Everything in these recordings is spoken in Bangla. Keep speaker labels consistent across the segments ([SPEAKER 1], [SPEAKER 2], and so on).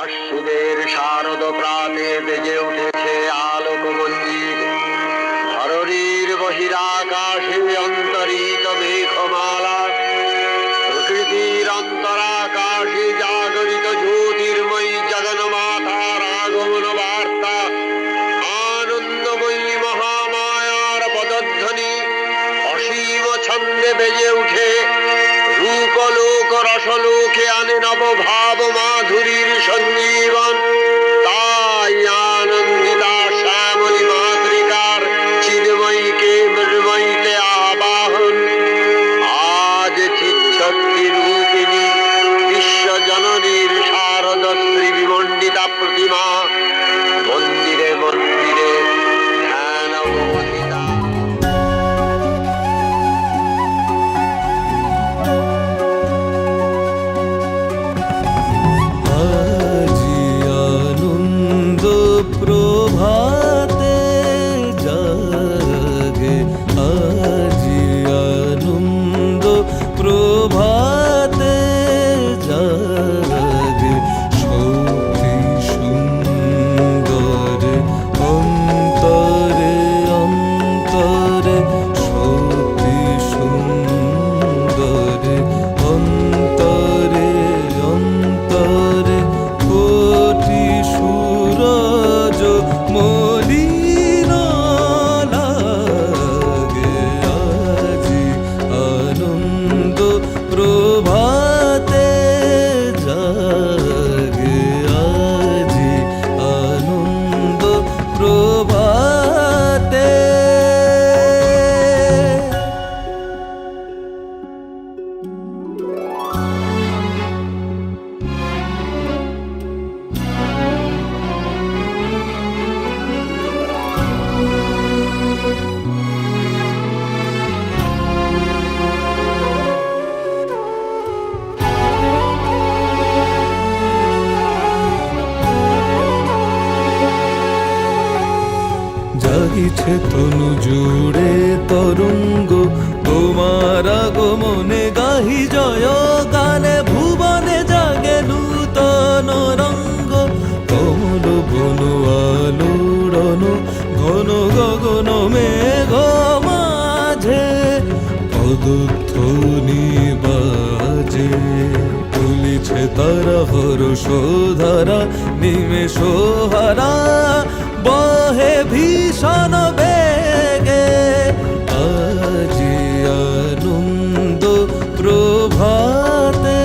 [SPEAKER 1] আশুদের শারদ প্রাতে বেজে উঠেছে আলোক মঞ্জির। ধরণীর বহিরাকাশে অন্তরিত মেঘমালা, প্রকৃতির অন্তরাকাশে জাগরিত জ্যোতির্ময়ী জগন্মাতার আগমন বার্তা। আনন্দময়ী মহামায়ার পদধ্বনি অসীম ছন্দে বেজে উঠে রূপলোক রসলোকে আনে নবভাব মাধুরীর সঞ্জীবন। তাই আনন্দিতা শ্যামলী মাতৃকার চিন্ময়ীকে মৃন্ময়ীতে আবাহন। আজ চিৎশক্তি রূপিণী বিশ্বজননীর শারদশ্রী বিমণ্ডিতা প্রতিমা মন্দিরে মন্দিরে ধ্যান অবস্থিতা।
[SPEAKER 2] প্রভাতে জাগে আজি আনন্দ প্রভাতে জাগে শক্তি সুন্দর অন্তরে অন্তরে শক্তি সুন্দর অন্তরে অন্তরে কোটি সূরজ মলিন লাগে আজি আনন্দ প্রভাতে জাগে আজি আনন্দ প্রভাতে। জাগিছে তনু জুড়ে তরঙ্গ তোমার আগমনে গাহি জয় গানে ভুবনে জাগে নূতন রঙ্গ। কমল বন আলোড়ন ঘন গগন মেঘ মাঝে পদধ্বনি বাজে তুলিছে তারা হর্ষ ধারা নিমেষ হারা বহে ভীষণ বেগে আজি আনন্দ প্রভাতে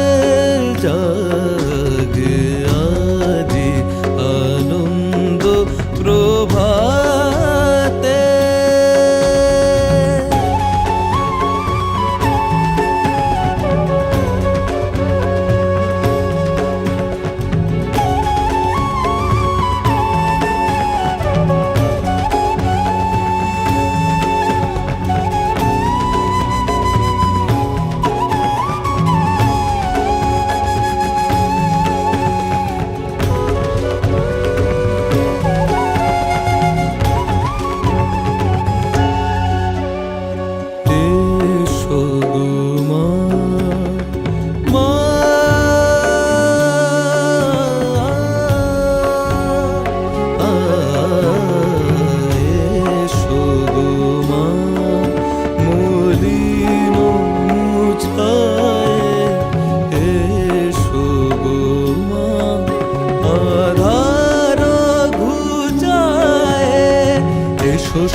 [SPEAKER 2] জাগে আজি আনন্দ প্রভাতে।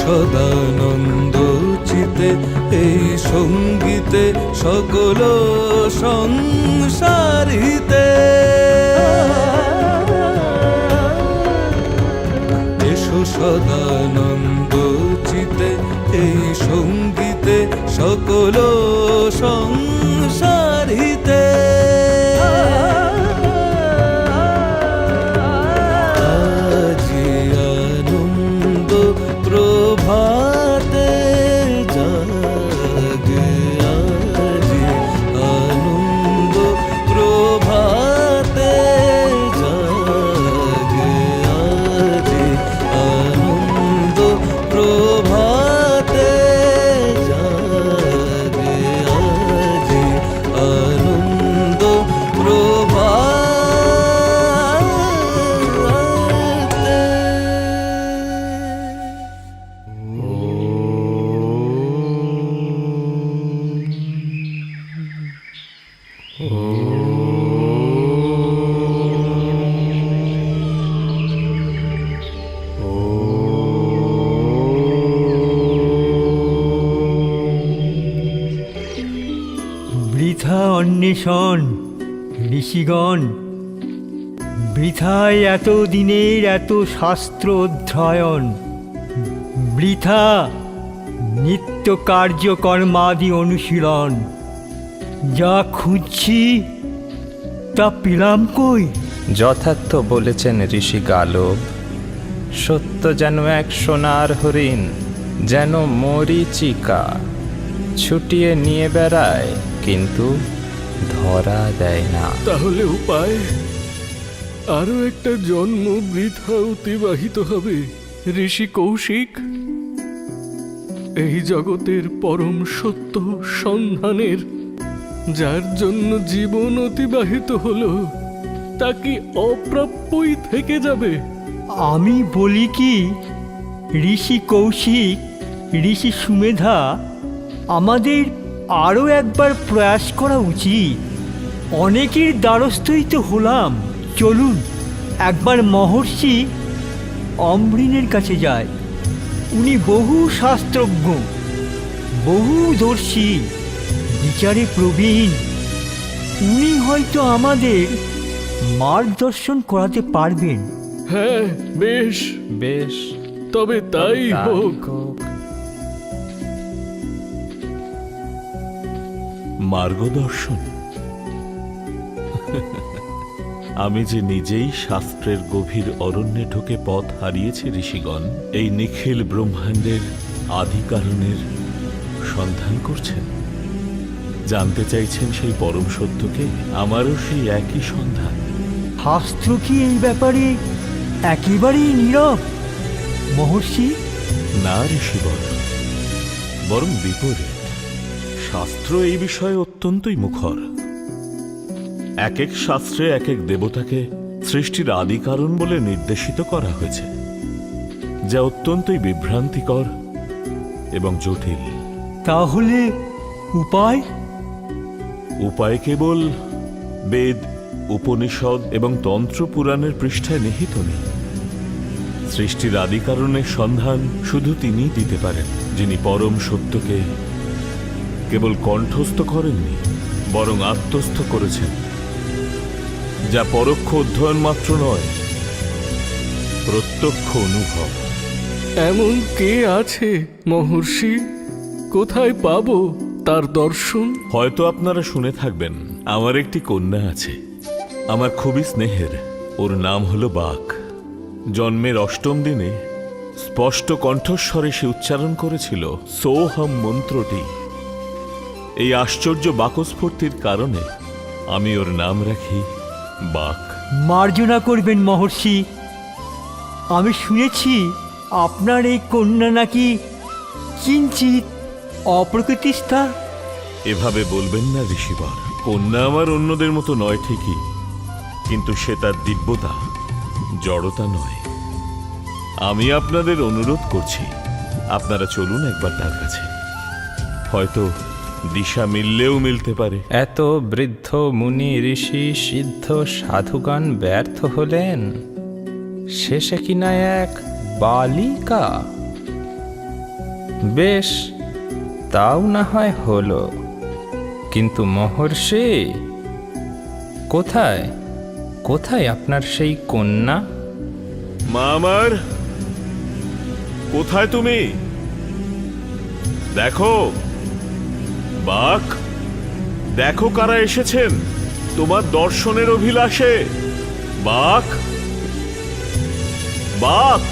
[SPEAKER 2] সদানন্দ চিতে এই সঙ্গীতে সকল সংসারিতে এসো সদানন্দ চিতে এই সঙ্গীতে সকল সংসারিতে। প্রভাতে জাগে আজি আনন্দ প্রভাতে জাগে আজি আনন্দ প্রভা
[SPEAKER 3] শুনে শোন ঋষিগণ, বৃথায় এত দিনের এত শাস্ত্র অধ্যয়ন, বৃথা নিত্য কার্যকর্মাদি অনুশীলন। যা খুঁজছি তা পেলাম কই?
[SPEAKER 4] যথার্থ বলেছেন ঋষি গালব। সত্য যেন এক সোনার হরিণ, যেন মরীচিকা, ছুটিয়ে নিয়ে বেড়ায় কিন্তু ধরা দেয় না।
[SPEAKER 5] তাহলে উপায়? আরো একটা জন্ম বৃথা অতিবাহিত হবে ঋষি কৌশিক। এই জগতের পরম সত্য সন্ধানের যার জন্য জীবন অতিবাহিত হলো, তা কি অপ্রাপ্যই থেকে যাবে?
[SPEAKER 3] আমি বলি কি, ঋষি কৌশিক, ঋষি সুমেধা, আমাদের আরও একবার প্রয়াস করা উচিত। অনেকের দ্বারস্থই তো হলাম, চলুন একবার মহর্ষি অম্বরীণের কাছে যায়। উনি বহু শাস্ত্রজ্ঞ, বহুদর্শী, বিচারে প্রবীণ। উনি হয়তো আমাদের মার্গদর্শন করাতে পারবেন।
[SPEAKER 5] হ্যাঁ, বেশ
[SPEAKER 4] বেশ,
[SPEAKER 5] তবে তাই হোক।
[SPEAKER 6] মার্গদর্শন? আমি যে নিজেই শাস্ত্রের গভীর অরণ্যে ঢুকে পথ হারিয়েছি ঋষিগণ, এই নিখিল ব্রহ্মাণ্ডের আদি কারণের সন্ধান করছেন, জানতে চাইছেন সেই পরম সত্যকে। আমারও সেই একই সন্ধান।
[SPEAKER 3] শাস্ত্র কি এই ব্যাপারে একেবারেই নীরব মহর্ষি?
[SPEAKER 6] না ঋষিবর, বরং বিপরীত। শাস্ত্র এই বিষয়ে অত্যন্তই মুখর। এক এক শাস্ত্রে এক এক দেবতাকে সৃষ্টির আদি কারণ বলে নির্দেশিত করা হয়েছে, যা অত্যন্তই বিভ্রান্তিকর এবং জটিল।
[SPEAKER 3] তাহলে উপায়?
[SPEAKER 6] উপায় কেবল বেদ, উপনিষদ এবং তন্ত্র পুরাণের পৃষ্ঠায় নিহিত নেই। সৃষ্টির আদি কারণের সন্ধান শুধু তিনিই দিতে পারেন, যিনি পরম সত্যকে কেবল কণ্ঠস্থ করেননি, বরং আত্মস্থ করেছেন, যা পরোক্ষ অধ্যয়ন মাত্র নয়, প্রত্যক্ষ অনুভব।
[SPEAKER 5] এমন কে আছে মহর্ষি? কোথায় পাবো তার দর্শন?
[SPEAKER 6] হয়তো আপনারা শুনে থাকবেন, আমার একটি কন্যা আছে, আমার খুবই স্নেহের। ওর নাম হলো বাক। জন্মের অষ্টম দিনে স্পষ্ট কণ্ঠস্বরে সে উচ্চারণ করেছিল সোহম মন্ত্রটি। এই আশ্চর্য বাকস্ফূর্তির কারণে আমি ওর নাম রাখি বাক।
[SPEAKER 3] মার্জনা করবেন মহর্ষি। আমি শুনেছি আপনার এই কন্যা নাকি কিঞ্চিৎ অপ্রকৃতিস্থা।
[SPEAKER 6] এভাবে বলবেন না ঋষিবর। কন্যা আমার অন্যদের মতো নয় ঠিকই, কিন্তু সে তার দিব্যতা, জড়তা নয়। আমি আপনাদের অনুরোধ করছি, আপনারা চলুন একবার তার কাছে, হয়তো দিশা মিললেও মিলতে পারে।
[SPEAKER 4] এত বৃদ্ধ মুনি ঋষি সিদ্ধ সাধুগণ ব্যর্থ হলেন, শেষে কিনা এক বালিকা? বেশ, তাও না হয় হলো, কিন্তু মহর্ষি, কোথায় কোথায় আপনার সেই কন্যা?
[SPEAKER 6] মা আমার, কোথায় তুমি? দেখো বাক, দেখো কারা এসেছেন তোমার দর্শনের অভিলাষে। বাক, বাক।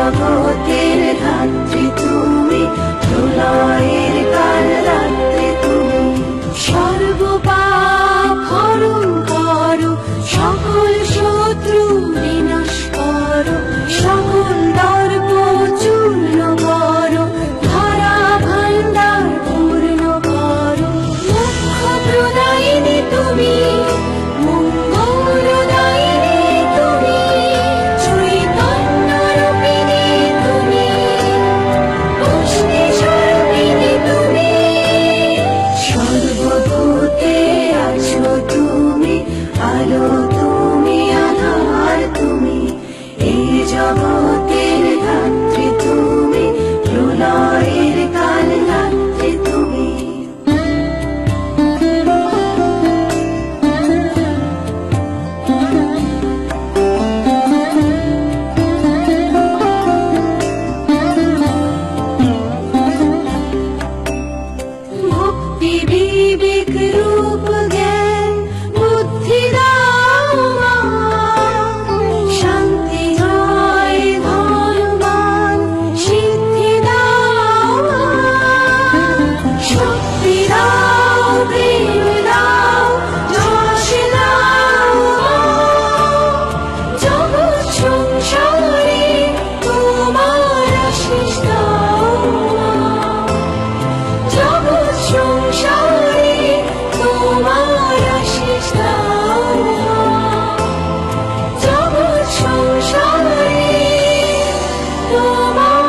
[SPEAKER 7] জগতের ধাত্রী তুমি, প্রলয়ের কাল রাত্রি তুমি। সর্বপাপ হরণ করো, সকল শত্রু বিনাশ করো, সকল দর্প চূর্ণ করো, ধরা ভাণ্ডার পূর্ণ করো। মোক্ষ প্রদায়িনী তুমি, মঙ্গলদায়িনী তুমি, চৈতন্য রূপিণী তুমি, পুষ্টি স্বরূপিণী তুমি। সর্বভূতে আছো তুমি, আলো তুমি, আধার তুমি, এই জগতের ধাত্রী তুমি, প্রলয়ের কাল রাত্রি তুমি। ভক্তি বিবেক রূপ জ্ঞান বুদ্ধি দাও মা, শান্তি জয় ধনবান সিদ্ধি দাও মা। শক্তি দাও, প্রেম দাও, যশ দাও মা। জগৎ সংসারে তোমার আশিস দাও মা। জগৎ সংসারে তোমার আশিস দাও মা। জগৎ সংসারে তোমার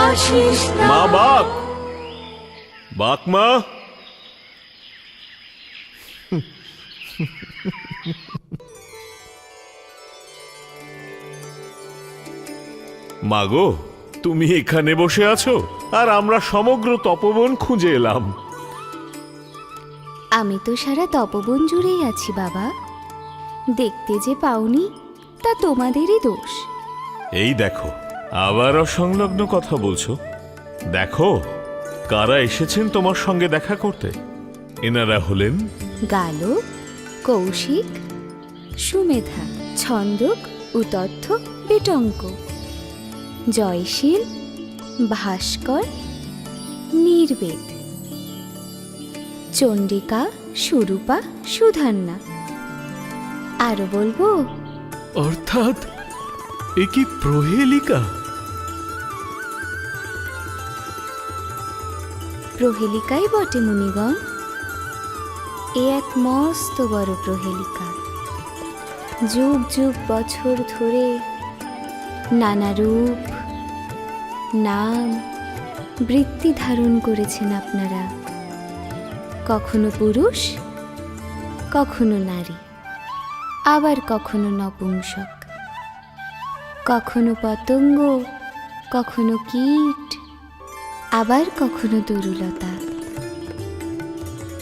[SPEAKER 7] আশিস
[SPEAKER 6] মা,
[SPEAKER 7] দাও।
[SPEAKER 6] বাক বাক মা। মাগো, তুমি এখানে বসে আছো আর আমরা সমগ্র তপবন খুঁজে এলাম।
[SPEAKER 8] আমি তো সারা তপবন জুড়েই আছি বাবা, দেখতে যে পাওনি তা তোমাদেরই দোষ।
[SPEAKER 6] এই দেখো, আবার অসংলগ্ন কথা বলছো। দেখো কারা এসেছেন তোমার সঙ্গে দেখা করতে। এনারা হলেন
[SPEAKER 8] গালক, কৌশিক, সুমেধা, ছন্দক, উতথ্য, বিটঙ্ক, জয়শীল, ভাস্কর, নির্বেদ, চণ্ডিকা, সুরূপা, সুধান্না। আরো বলবো?
[SPEAKER 5] অর্থাৎ এ কি প্রহেলিকা?
[SPEAKER 8] প্রহেলিকাই বটে মুনিগণ। এ এক মস্ত বড় প্রহেলিকা। যুগ যুগ বছর ধরে নানা রূপ, নাম, বৃত্তি ধারণ করেছেন আপনারা। কখনো পুরুষ, কখনো নারী, আবার কখনো নপুংসক, কখনো পতঙ্গ, কখনো কীট, আবার কখনো তরুলতা।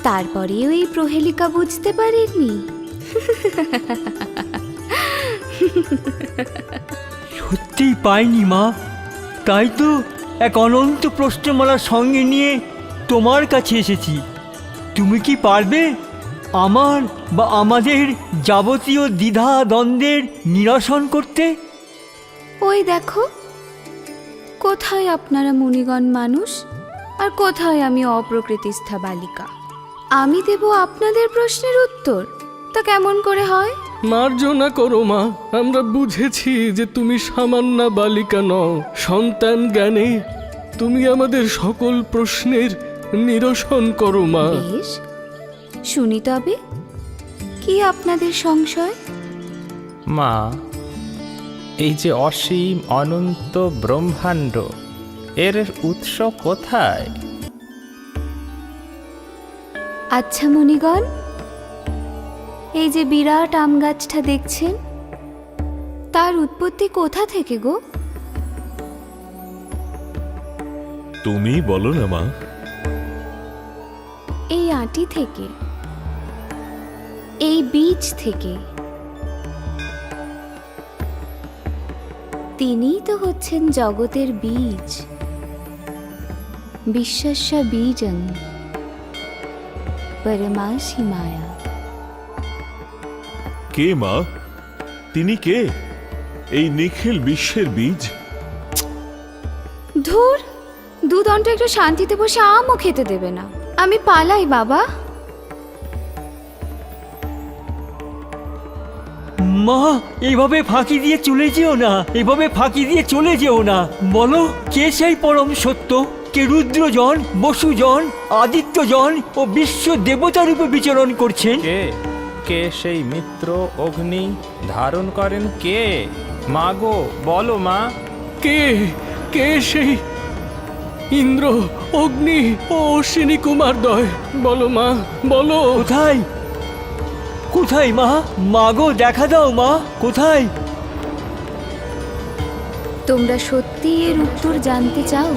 [SPEAKER 8] তারপরেও এই প্রহেলিকা বুঝতে পারেননি?
[SPEAKER 3] সত্যিই পাইনি মা, তাই তো এক অনন্ত প্রশ্নমালার সঙ্গে নিয়ে তোমার কাছে এসেছি। তুমি কি পারবে আমার বা আমাদের যাবতীয় দ্বিধা দ্বন্দ্বের নিরসন করতে?
[SPEAKER 8] ওই দেখো, কোথায় আপনারা মুনিগণ মানুষ আর কোথায় আমি অপ্রকৃতিস্থা বালিকা। আমি দেব আপনাদের প্রশ্নের উত্তর, তা কেমন করে হয়?
[SPEAKER 5] মার্জনা করো মা, আমরা বুঝেছি যে তুমি সামান্য বালিকা নও। সন্তান জ্ঞানে তুমি আমাদের সকল প্রশ্নের নিরসন করো মা।
[SPEAKER 8] বেশ, শুনি তবে, কি আপনাদের সংশয়?
[SPEAKER 4] মা, এই যে অসীম অনন্ত ব্রহ্মাণ্ড, এর উৎস কোথায়?
[SPEAKER 8] আচ্ছা মুনিগণ, এই যে বিরাট আম গাছটা দেখছেন, তার উৎপত্তি কোথা থেকে গো?
[SPEAKER 6] তুমি বলো না মা।
[SPEAKER 8] এই আঁটি থেকে, এই বীজ থেকে। তিনিই তো হচ্ছেন জগতের বীজ। বিশ্বস্য বীজং পরমাসি মায়া।
[SPEAKER 6] কে মা? তিনি কে? এই নিখিল বিশ্বের বীজ?
[SPEAKER 8] ধুর, দুদণ্ড একটু শান্তিতে বসে আমও খেতে দেবে না। আমি পালাই বাবা।
[SPEAKER 3] মা, এভাবে ফাঁকি দিয়ে চলে যেও না, এভাবে ফাঁকি দিয়ে চলে যেও না। বলো, কে সেই পরম সত্য? কে রুদ্রজন, বসুজন, আদিত্যজন ও বিশ্ব দেবতা রূপে বিচরণ করছেন?
[SPEAKER 4] কে কে সেই মিত্র অগ্নি ধারণ করেন কে? মা গো, বলো মা।
[SPEAKER 5] কে কে সেই ইন্দ্র, অগ্নি ও অশ্বিনী কুমারদ্বয়? বলো মা, বলো।
[SPEAKER 3] কোথায় কোথায় মা? মাগো, দেখা দাও মা, কোথায়?
[SPEAKER 8] তোমরা সত্যি এর উত্তর জানতে চাও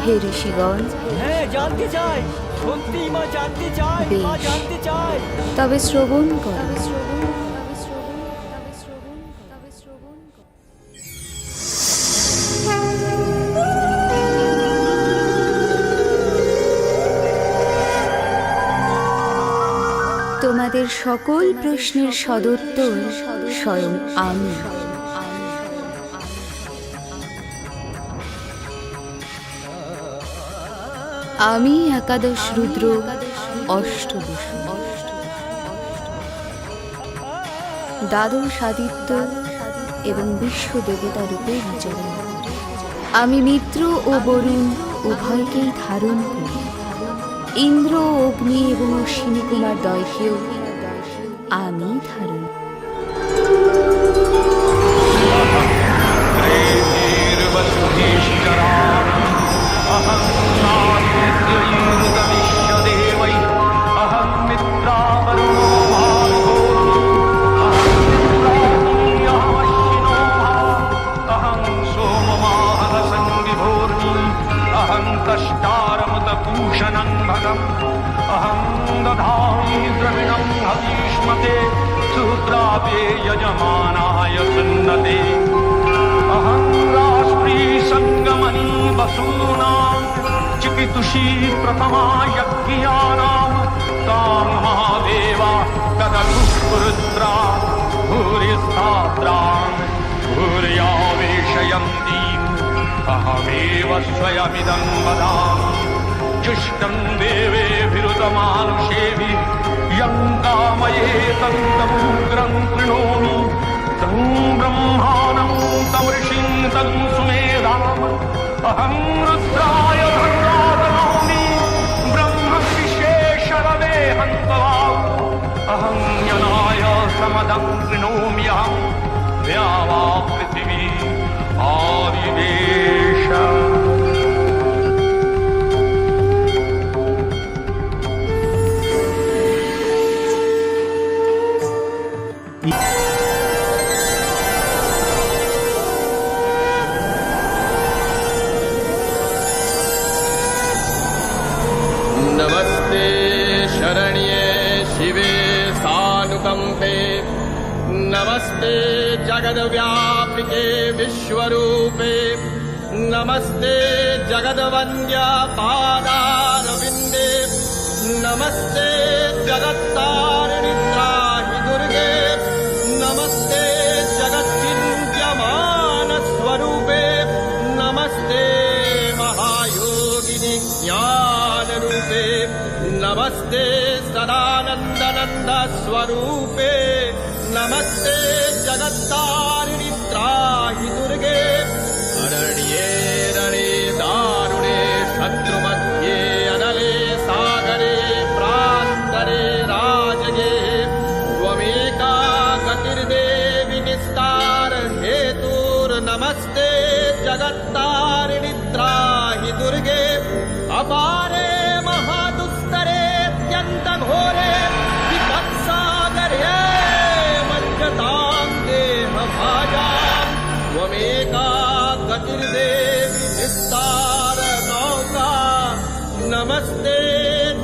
[SPEAKER 8] হে ঋষিগণ?
[SPEAKER 3] হ্যাঁ, জানতে চাই, সত্যি মা, জানতে চাই, মা,
[SPEAKER 8] বেশ।
[SPEAKER 3] জানতে চাই।
[SPEAKER 8] তবে শ্রবণ করো। তোমাদের সকল প্রশ্নের সদুত্তর স্বয়ং আমি। আমি একাদশ রুদ্র, অষ্টবসু, দ্বাদশ আদিত্য এবং বিশ্ব দেবতা রূপে বিচরণ করি। আমি মিত্র ও বরুণ উভয়কেই ধারণ করি। ইন্দ্র, অগ্নি এবং অশ্বিনী কুমার দ্বয়কেও আমি ধারণ করি।
[SPEAKER 9] पूषणं भगम् अहं दधामि द्रविणं हवीष्मते शूद्रापे यजमानाय सन्नते अहं राष्ट्री सङ्गमनी वसूनां चिकितुषी प्रथमा यज्ञानां तां महादेवा तदनुरुद्रा भूरिस्थात्रां भूर्यावेशयन्तीम् अहमेव स्वयमिदं वदामि जुष्टं देवेभिरुतमानुषेभिः यं कामये तं तमुग्रं कृणोमि तं ब्रह्माणं तं ऋषिं तं सुमेधाम् अहं रुद्राय धर्मादनोमि ब्रह्म विशेषरवे हन्तवाम् अहं यनाय समदं कृणोम्यहं द्यावा पृथिवी आदिवेश
[SPEAKER 10] नमस्ते शरण्ये शिवे सानुकंपे नमस्ते जगद्व्यापिके विश्वरूपे नमस्ते जगद्वन्द्या पादारविन्दे नमस्ते जगत्तारिणि त्राहि दुर्गे नमस्ते जगद्विद्यमानस्वरूपे नमस्ते महायोगिनि ज्ञानरूपे नमस्ते सदानन्दनन्द स्वरूपे नमस्ते जगत्तारिणि त्राहि दुर्गे अरण्ये रणे दारुणे शत्रुमध्ये अनले सागरे प्रान्तरे राजगे त्वमेका गतिर्देवि निस्तार हेतुर्नमस्ते जगत्तारिणि त्राहि दुर्गे अपारे महादुस्तरे अत्यन्तघोरे विपत्सागरे मज्जतां देहभाजां त्वमेका गतिर्देवि निस्तार नौका नमस्ते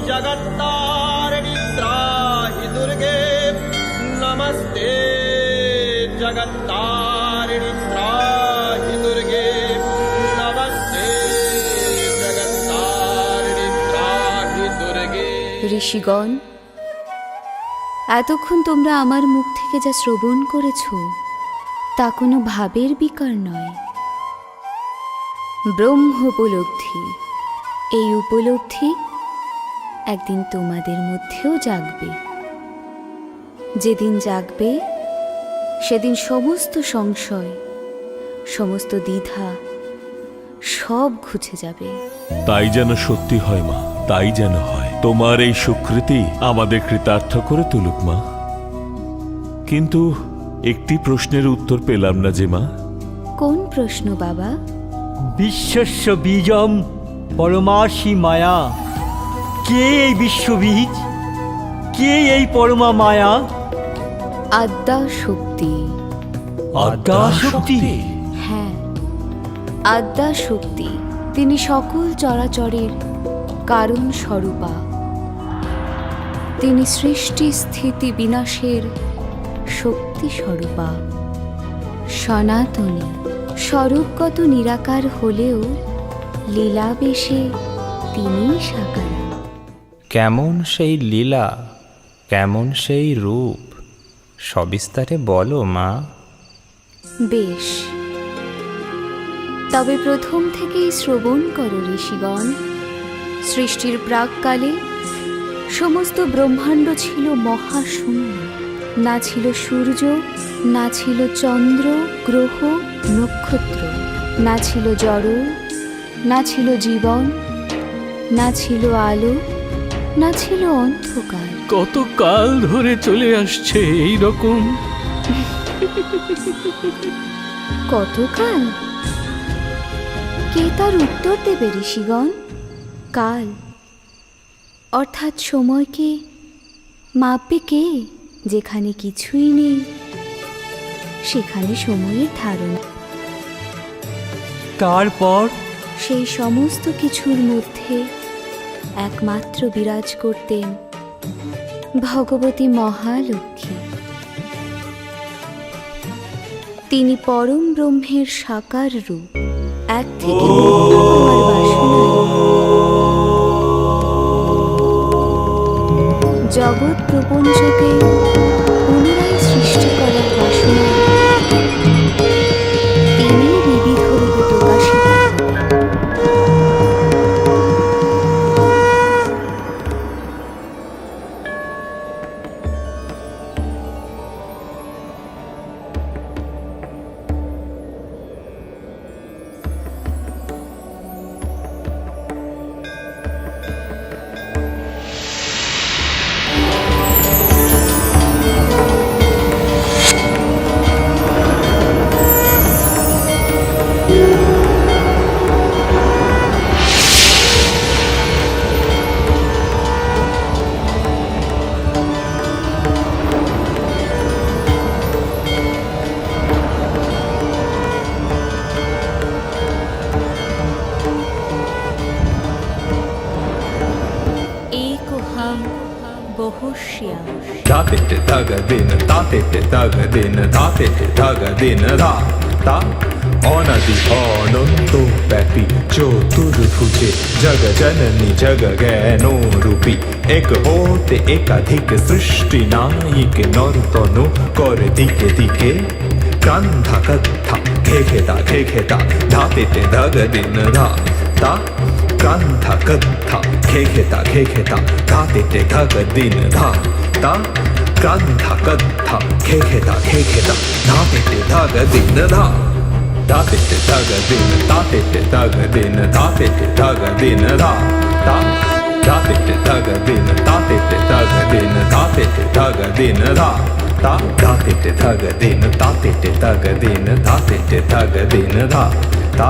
[SPEAKER 10] जगत्तारिणि त्राहि दुर्गे नमस्ते जगत्तारिणि त्राहि दुर्गे नमस्ते जगत्तारिणि त्राहि दुर्गे।
[SPEAKER 8] ঋষিগণ, এতক্ষণ তোমরা আমার মুখ থেকে যা শ্রবণ করেছ তা কোনো ভাবের বিকার নয়, ব্রহ্ম উপলব্ধি। এই উপলব্ধি একদিন তোমাদের মধ্যেও জাগবে। যেদিন জাগবে সেদিন সমস্ত সংশয়, সমস্ত দ্বিধা সব ঘুচে যাবে।
[SPEAKER 6] তাই যেন সত্যি হয় মা, তাই যেন হয়। তোমার এই সুকৃতি আমাদের কৃতার্থ করে তুলুক মা। কিন্তু একটি প্রশ্নের উত্তর পেলাম না যে মা।
[SPEAKER 8] কোন প্রশ্ন বাবা?
[SPEAKER 3] বিশ্বস্য বীজম পরমাসি মায়া। কে এই বিশ্ববীজ? কে এই পরমা মায়া?
[SPEAKER 8] আদ্যা শক্তি।
[SPEAKER 3] আদ্যা শক্তি?
[SPEAKER 8] হ্যাঁ, আদ্যা শক্তি। তিনি সকল চরাচরের কারণ স্বরূপা। তিনি সৃষ্টি স্থিতি বিনাশের শক্তি স্বরূপা, সনাতনী। স্বরূপগত নিরাকার হলেও লীলাবেশে তিনিই সাকার।
[SPEAKER 4] কেমন সেই লীলা, কেমন সেই রূপ, সবিস্তারে বলো মা।
[SPEAKER 8] বেশ, তবে প্রথম থেকেই শ্রবণ করো ঋষিগণ। সৃষ্টির প্রাক্কালে সমস্ত ব্রহ্মাণ্ড ছিল মহাশূন্য। না ছিল সূর্য, না ছিল চন্দ্র, গ্রহ, নক্ষত্র, না ছিল জড়, না ছিল জীবন, না ছিল আলো, না ছিল অন্ধকার।
[SPEAKER 5] কত কাল ধরে চলে আসছে এই রকম?
[SPEAKER 8] কতকাল? কে তার উত্তর দেবে ঋষিগণ? কাল অর্থাৎ সময়কে মাপবে কে? যেখানে কিছুই নেই সেখানে সময়ের ধারণা।
[SPEAKER 3] তারপর
[SPEAKER 8] সেই সমস্ত কিছুর মধ্যে একমাত্র বিরাজ করতেন ভগবতী মহালক্ষ্মী। তিনি পরম ব্রহ্মের সাকার রূপ। এক থেকে মুক্ত হওয়ার বাসনায় জগৎ প্রপঞ্চকে পুনরায় সৃষ্টি করার বাসনায় তিনি বিবিধ রূপে প্রকাশিত হন।
[SPEAKER 11] Tate te taga din, tate te taga din, tate te taga din, da ta অনাদি অনন্ত ব্যাপী চতুর্ভুজে জগ জননী জগ জ্ঞান রূপী এক হতে একাধিক সৃষ্টি নায়িক নর্তন করে দিকে দিকে কান্ধা কথা খে খেতা ধাতে তে দাগ দিন ধা তা কান্ধা কথা খে খেতা ধাতে তে দাগ দিন ধা তা কান্ধা কথা খে খেতা ধাতে তে দাগ দিন ধা Tate te taga din, tate te taga din, tate te taga din, da ta. Tate te taga din, tate te taga din, tate te taga din, da ta. Tate te taga din, tate te taga din, tate te taga din, da ta.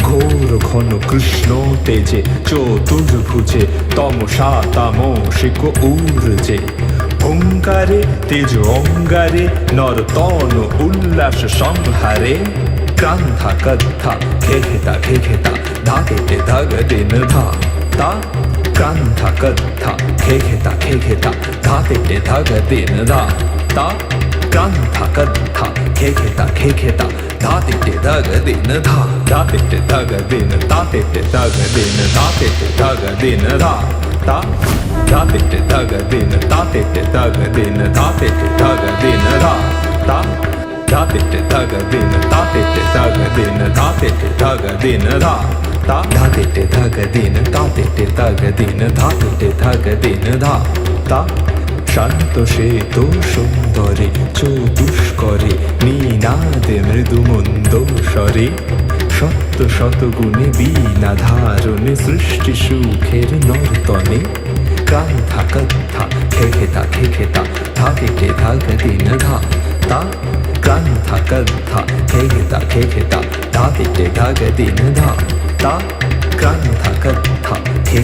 [SPEAKER 11] ঘোর ঘন কৃষ্ণ তেজে চতুর্ভুজে তমসা তামসিক ঊর্জে ওঙ্কারে তেজ অঙ্গারে নরতন উল্লাস সংহারে কান্ধা কথা খে খেতা ধাতে তে ধাগ দিন ধা তা কান্ধা কথা খে খেতা ধাতে তে ধাগ দিন ধা তা কান্ধা কথা খে খেতা ধাতে তে ধাগ দিন ধা ধাতে তে ধাগ দিন তাতে তে ধাগ দিন ধাতে তে ধাগ দিন ধা তা ধাতে তে ধাগ দিন তাতে তে ধাগ দিন ধাতে তে ধাগ দিন ধা তা धाते ते धाग दिन ताते ते धाग दिन धाते ते धाग दिन धा ता धाते ते धाग दिन ताते ते धाग दिन धाते ते धाग दिन धा ता শান্ত সে তো সুন্দরে চতুষ্করে নীনাদে মৃদু মন্দ স্বরে সত্য শত গুণে বীণা ধারণে সৃষ্টি সুখের নর্তনে কান থাকা থা খে খেতা খে খেতা থাকে খে থাক দিন ধা তা কান থাকা থা খে খেতা খে খেতা থাকে খে থাক দিন ধা তা কান থাকা থা খে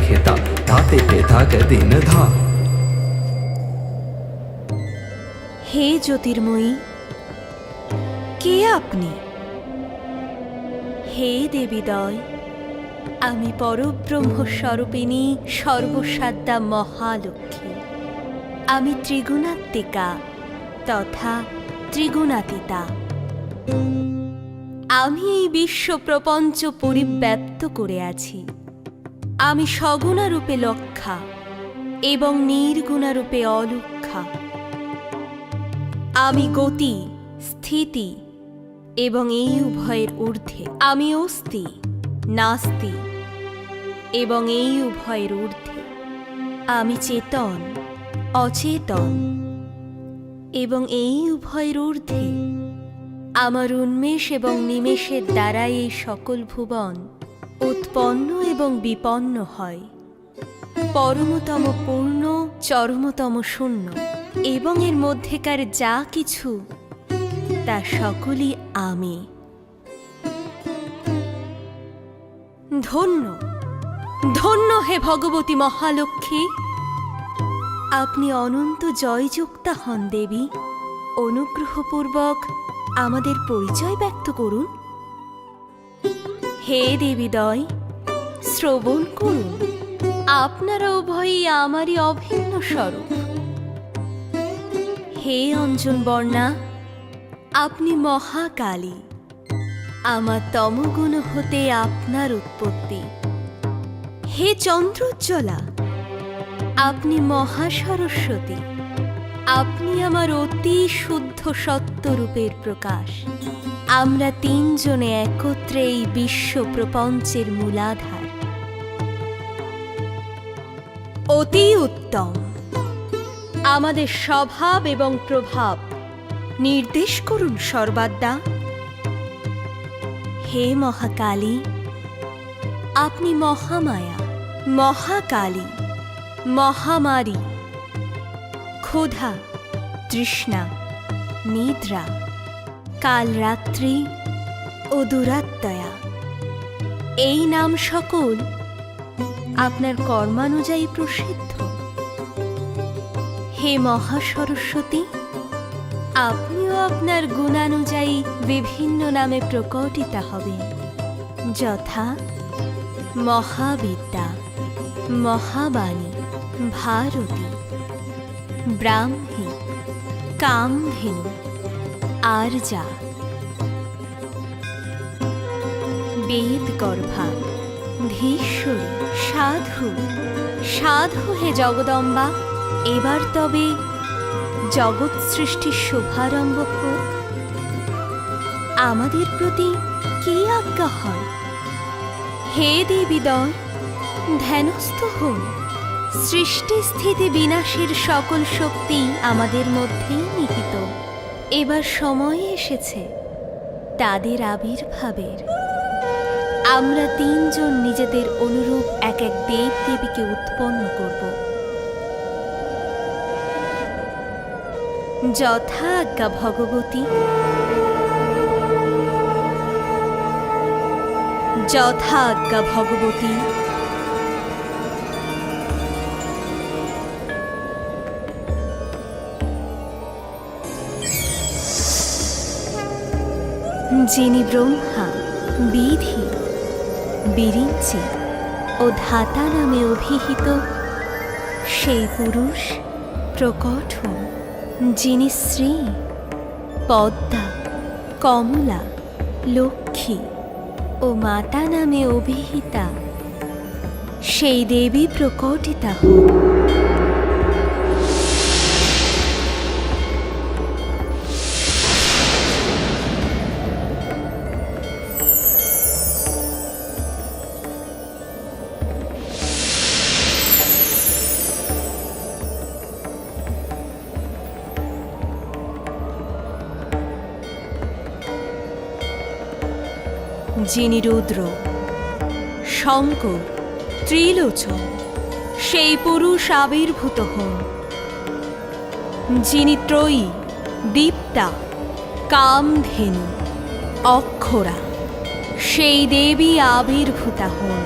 [SPEAKER 11] খেতা থাকে খে থাক দিন ধা।
[SPEAKER 7] হে জ্যোতির্ময়ী, কে আপনি? হে দেবীদয়, আমি পরব্রহ্ম স্বরূপিণী সর্বসাদ্যা মহালক্ষ্মী। আমি ত্রিগুণাত্মিকা তথা ত্রিগুণাতীতা। আমি এই বিশ্ব প্রপঞ্চ পরিব্যাপ্ত করে আছি। আমি সগুণারূপে লক্ষ্মা এবং নির্গুণারূপে অলক্ষ্মা। আমি গতি, স্থিতি এবং এই উভয়ের ঊর্ধ্বে। আমি অস্তি, নাস্তি এবং এই উভয়ের ঊর্ধ্বে। আমি চেতন, অচেতন এবং এই উভয়ের ঊর্ধ্বে। আমার উন্মেষ এবং নিমেষের দ্বারাই এই সকল ভুবন উৎপন্ন এবং বিপন্ন হয়। পরমতম পূর্ণ, চরমতম শূন্য এবং এর মধ্যেকার যা কিছু তা সকলই আমি। ধন্য, ধন্য হে ভগবতী মহালক্ষ্মী। আপনি অনন্ত জয়যুক্তা হন দেবী। অনুগ্রহপূর্বক আমাদের পরিচয় ব্যক্ত করুন। হে দেবীদয়, শ্রবণ করুন। আপনারা উভয়ই আমারই অভিন্ন স্বরূপ। হে অঞ্জন বর্ণা, আপনি মহাকালী। আমার তমগুণ হতে আপনার উৎপত্তি। হে চন্দ্রোজ্জ্বলা, আপনি মহাসরস্বতী। আপনি আমার অতি শুদ্ধ সত্যরূপের প্রকাশ। আমরা তিনজনে একত্রে এই বিশ্ব প্রপঞ্চের মূলাধার। অতি উত্তম। আমাদের স্বভাব এবং প্রভাব নির্দেশ করুন সর্বাদ্যা। হে মহাকালী, আপনি মহামায়া, মহাকালী, মহামারী, ক্ষুধা, তৃষ্ণা, নিদ্রা, কালরাত্রি ও দুরাত্ময়া। এই নাম সকল আপনার কর্মানুযায়ী প্রসিদ্ধ। হে মহাসরস্বতী, আপনিও আপনার গুণানুযায়ী বিভিন্ন নামে প্রকটিতা হবেন, যথা মহাবিদ্যা, মহাবাণী, ভারতী, ব্রাহ্মী, কামধেনু, আর্যা, বেদগর্ভা, ধীশ্বরী, সাধু। সাধু হে জগদম্বা। এবার তবে জগৎ সৃষ্টির শুভারম্ভ হোক। আমাদের প্রতি কি আজ্ঞা হয়? হে দেবীদয়, ধ্যানস্থ হন। সৃষ্টি স্থিতি বিনাশের সকল শক্তি আমাদের মধ্যেই নিহিত। এবার সময় এসেছে তাদের আবির্ভাবের। আমরা তিনজন নিজেদের অনুরূপ এক এক দেব দেবীকে উৎপন্ন করব। যথা আজ্ঞা ভগবতী। যথা আজ্ঞা ভগবতী। যিনি ব্রহ্মা, বিধি, বিরিঞ্চি ও ধাতা নামে অভিহিত, সেই পুরুষ প্রকট হন। যিনি শ্রী, পদ্মা, কমলা, লক্ষ্মী ও মাতা নামে অভিহিতা, সেই দেবী প্রকটিতা হন। যিনি রুদ্র, শঙ্কর, ত্রিলোচন, সেই পুরুষ আবির্ভূত হন। যিনি ত্রয়ী, দীপ্তা, কামধেনু, অক্ষরা, সেই দেবী আবির্ভূতা হন।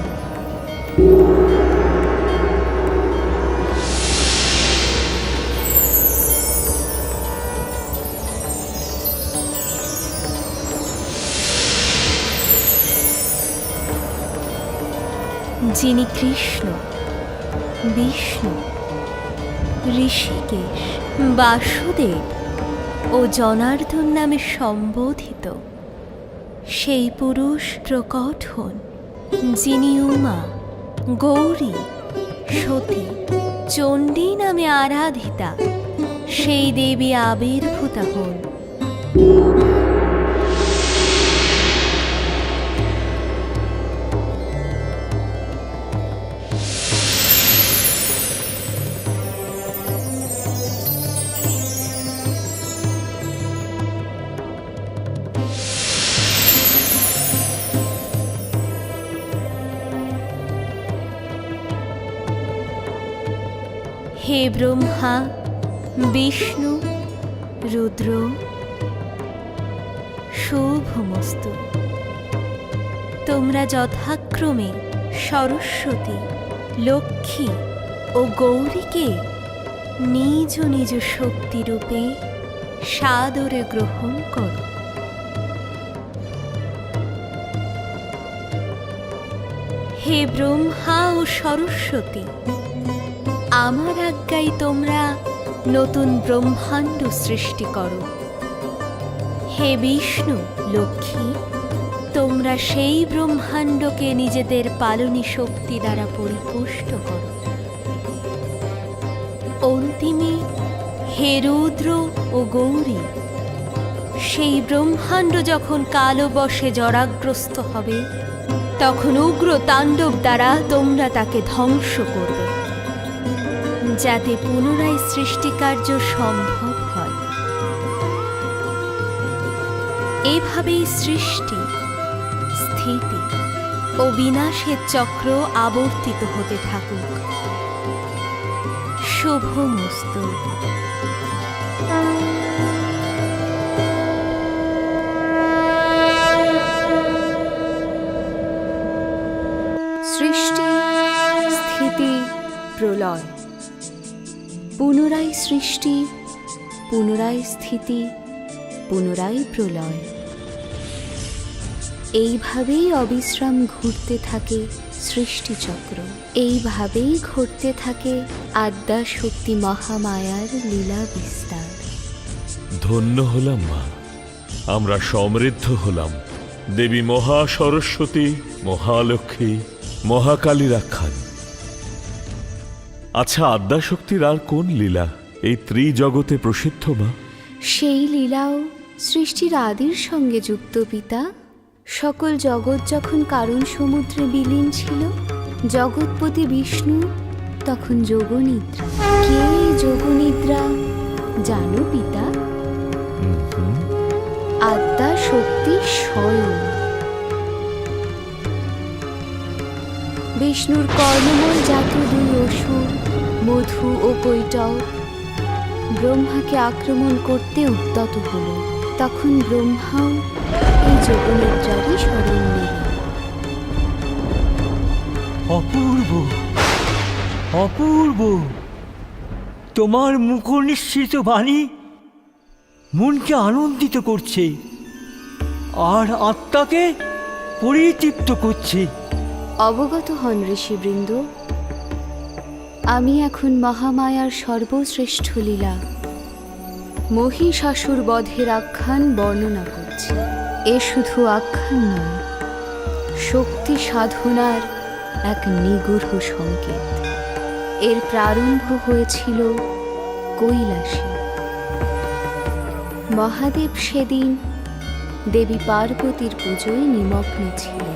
[SPEAKER 7] যিনি কৃষ্ণ, বিষ্ণু, ঋষিকেশ, বাসুদেব ও জনার্দন নামে সম্বোধিত সেই পুরুষ প্রকট হন। যিনি উমা, গৌরী, সতী, চণ্ডী নামে আরাধিতা সেই দেবী আবির্ভূতা হন। হে ব্রহ্মা, বিষ্ণু, রুদ্র, শুভমস্তু। তোমরা যথাক্রমে সরস্বতী, লক্ষ্মী ও গৌরীকে নিজ নিজ শক্তিরূপে সাদরে গ্রহণ করো। হে ব্রহ্মা ও সরস্বতী, আমার আজ্ঞায় তোমরা নতুন ব্রহ্মাণ্ড সৃষ্টি করো। হে বিষ্ণু, লক্ষ্মী, তোমরা সেই ব্রহ্মাণ্ডকে নিজেদের পালনী শক্তি দ্বারা পরিপুষ্ট করো। অন্তিমে হে রুদ্র ও গৌরী, সেই ব্রহ্মাণ্ড যখন কালবশে জরাগ্রস্ত হবে, তখন উগ্র তাণ্ডব দ্বারা তোমরা তাকে ধ্বংস করবে, যাতে পুনরায় সৃষ্টিকার্য সম্ভব হয়। এভাবেই সৃষ্টি, স্থিতি ও বিনাশের চক্র আবর্তিত হতে থাকুক। শুভমস্তু। সৃষ্টি, স্থিতি, প্রলয়, পুনরায় সৃষ্টি, পুনরায় স্থিতি, পুনরায় প্রলয়। এইভাবেই অবিশ্রাম ঘুরতে থাকে সৃষ্টিচক্র। এইভাবেই ঘটতে থাকে আদ্যা শক্তি মহামায়ার লীলা বিস্তার।
[SPEAKER 6] ধন্য হলাম মা, আমরা সমৃদ্ধ হলাম দেবী মহা সরস্বতী, মহালক্ষ্মী, মহাকালীর আখ্যান। আচ্ছা, আদ্যাশক্তির আর কোন লীলা এই ত্রিজগতে প্রসিদ্ধ মা?
[SPEAKER 8] সেই লীলাও সৃষ্টির আদির সঙ্গে যুক্ত পিতা। সকল জগৎ যখন কারণ সমুদ্রে বিলীন ছিল, জগৎপতি বিষ্ণু তখন যোগনিদ্রা। কে এই যোগনিদ্রা জানো পিতা? আদ্যা শক্তি স্বয়ং। বিষ্ণুর কর্ণময় জাত দুই অসুর মধু ও কৈটব ব্রহ্মাকে আক্রমণ করতে উদ্যত হল। তখন ব্রহ্মাও এই যোগনিদ্রারই স্মরণ নিলেন।
[SPEAKER 3] অপূর্ব, অপূর্ব! তোমার মুখনিঃসৃত বাণী মনকে আনন্দিত করছে আর আত্মাকে পরিতৃপ্ত করছে।
[SPEAKER 8] অবগত হন ঋষিবৃন্দ, আমি এখন মহামায়ার সর্বশ্রেষ্ঠ লীলা মহিষাসুর বধের আখ্যান বর্ণনা করছি। এ শুধু আখ্যান নয়, শক্তি সাধনার এক নিগূঢ় সংকেত। এর প্রারম্ভ হয়েছিল কৈলাসে। মহাদেব সেদিন দেবী পার্বতীর পুজোয় নিমগ্ন ছিলেন।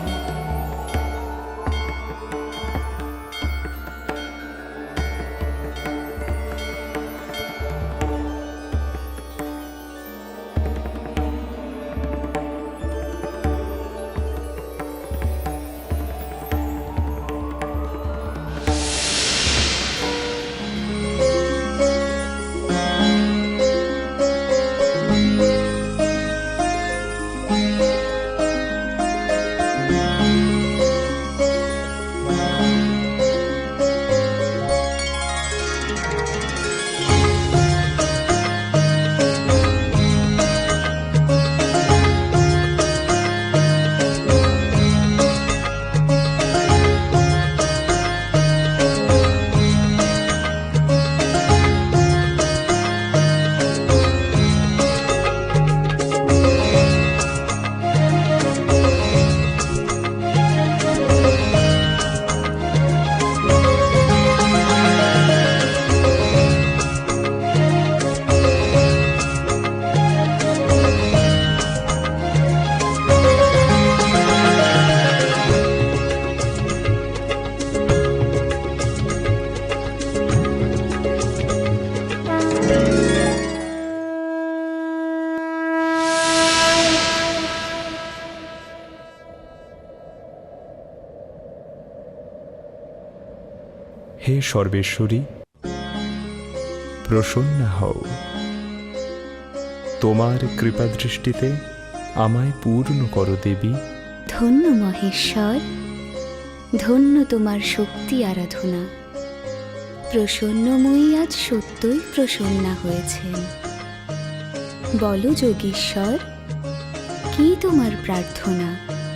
[SPEAKER 11] হে সর্বেশ্বরী, প্রসন্ন হও। তোমার কৃপাদৃষ্টিতে আমায় পূর্ণ করো দেবী।
[SPEAKER 7] ধন্য মহেশ্বর, ধন্য তোমার শক্তি আরাধনা। প্রসন্নময়ী আজ সত্যই প্রসন্না হয়েছেন। বলো যোগীশ্বর, কি তোমার প্রার্থনা?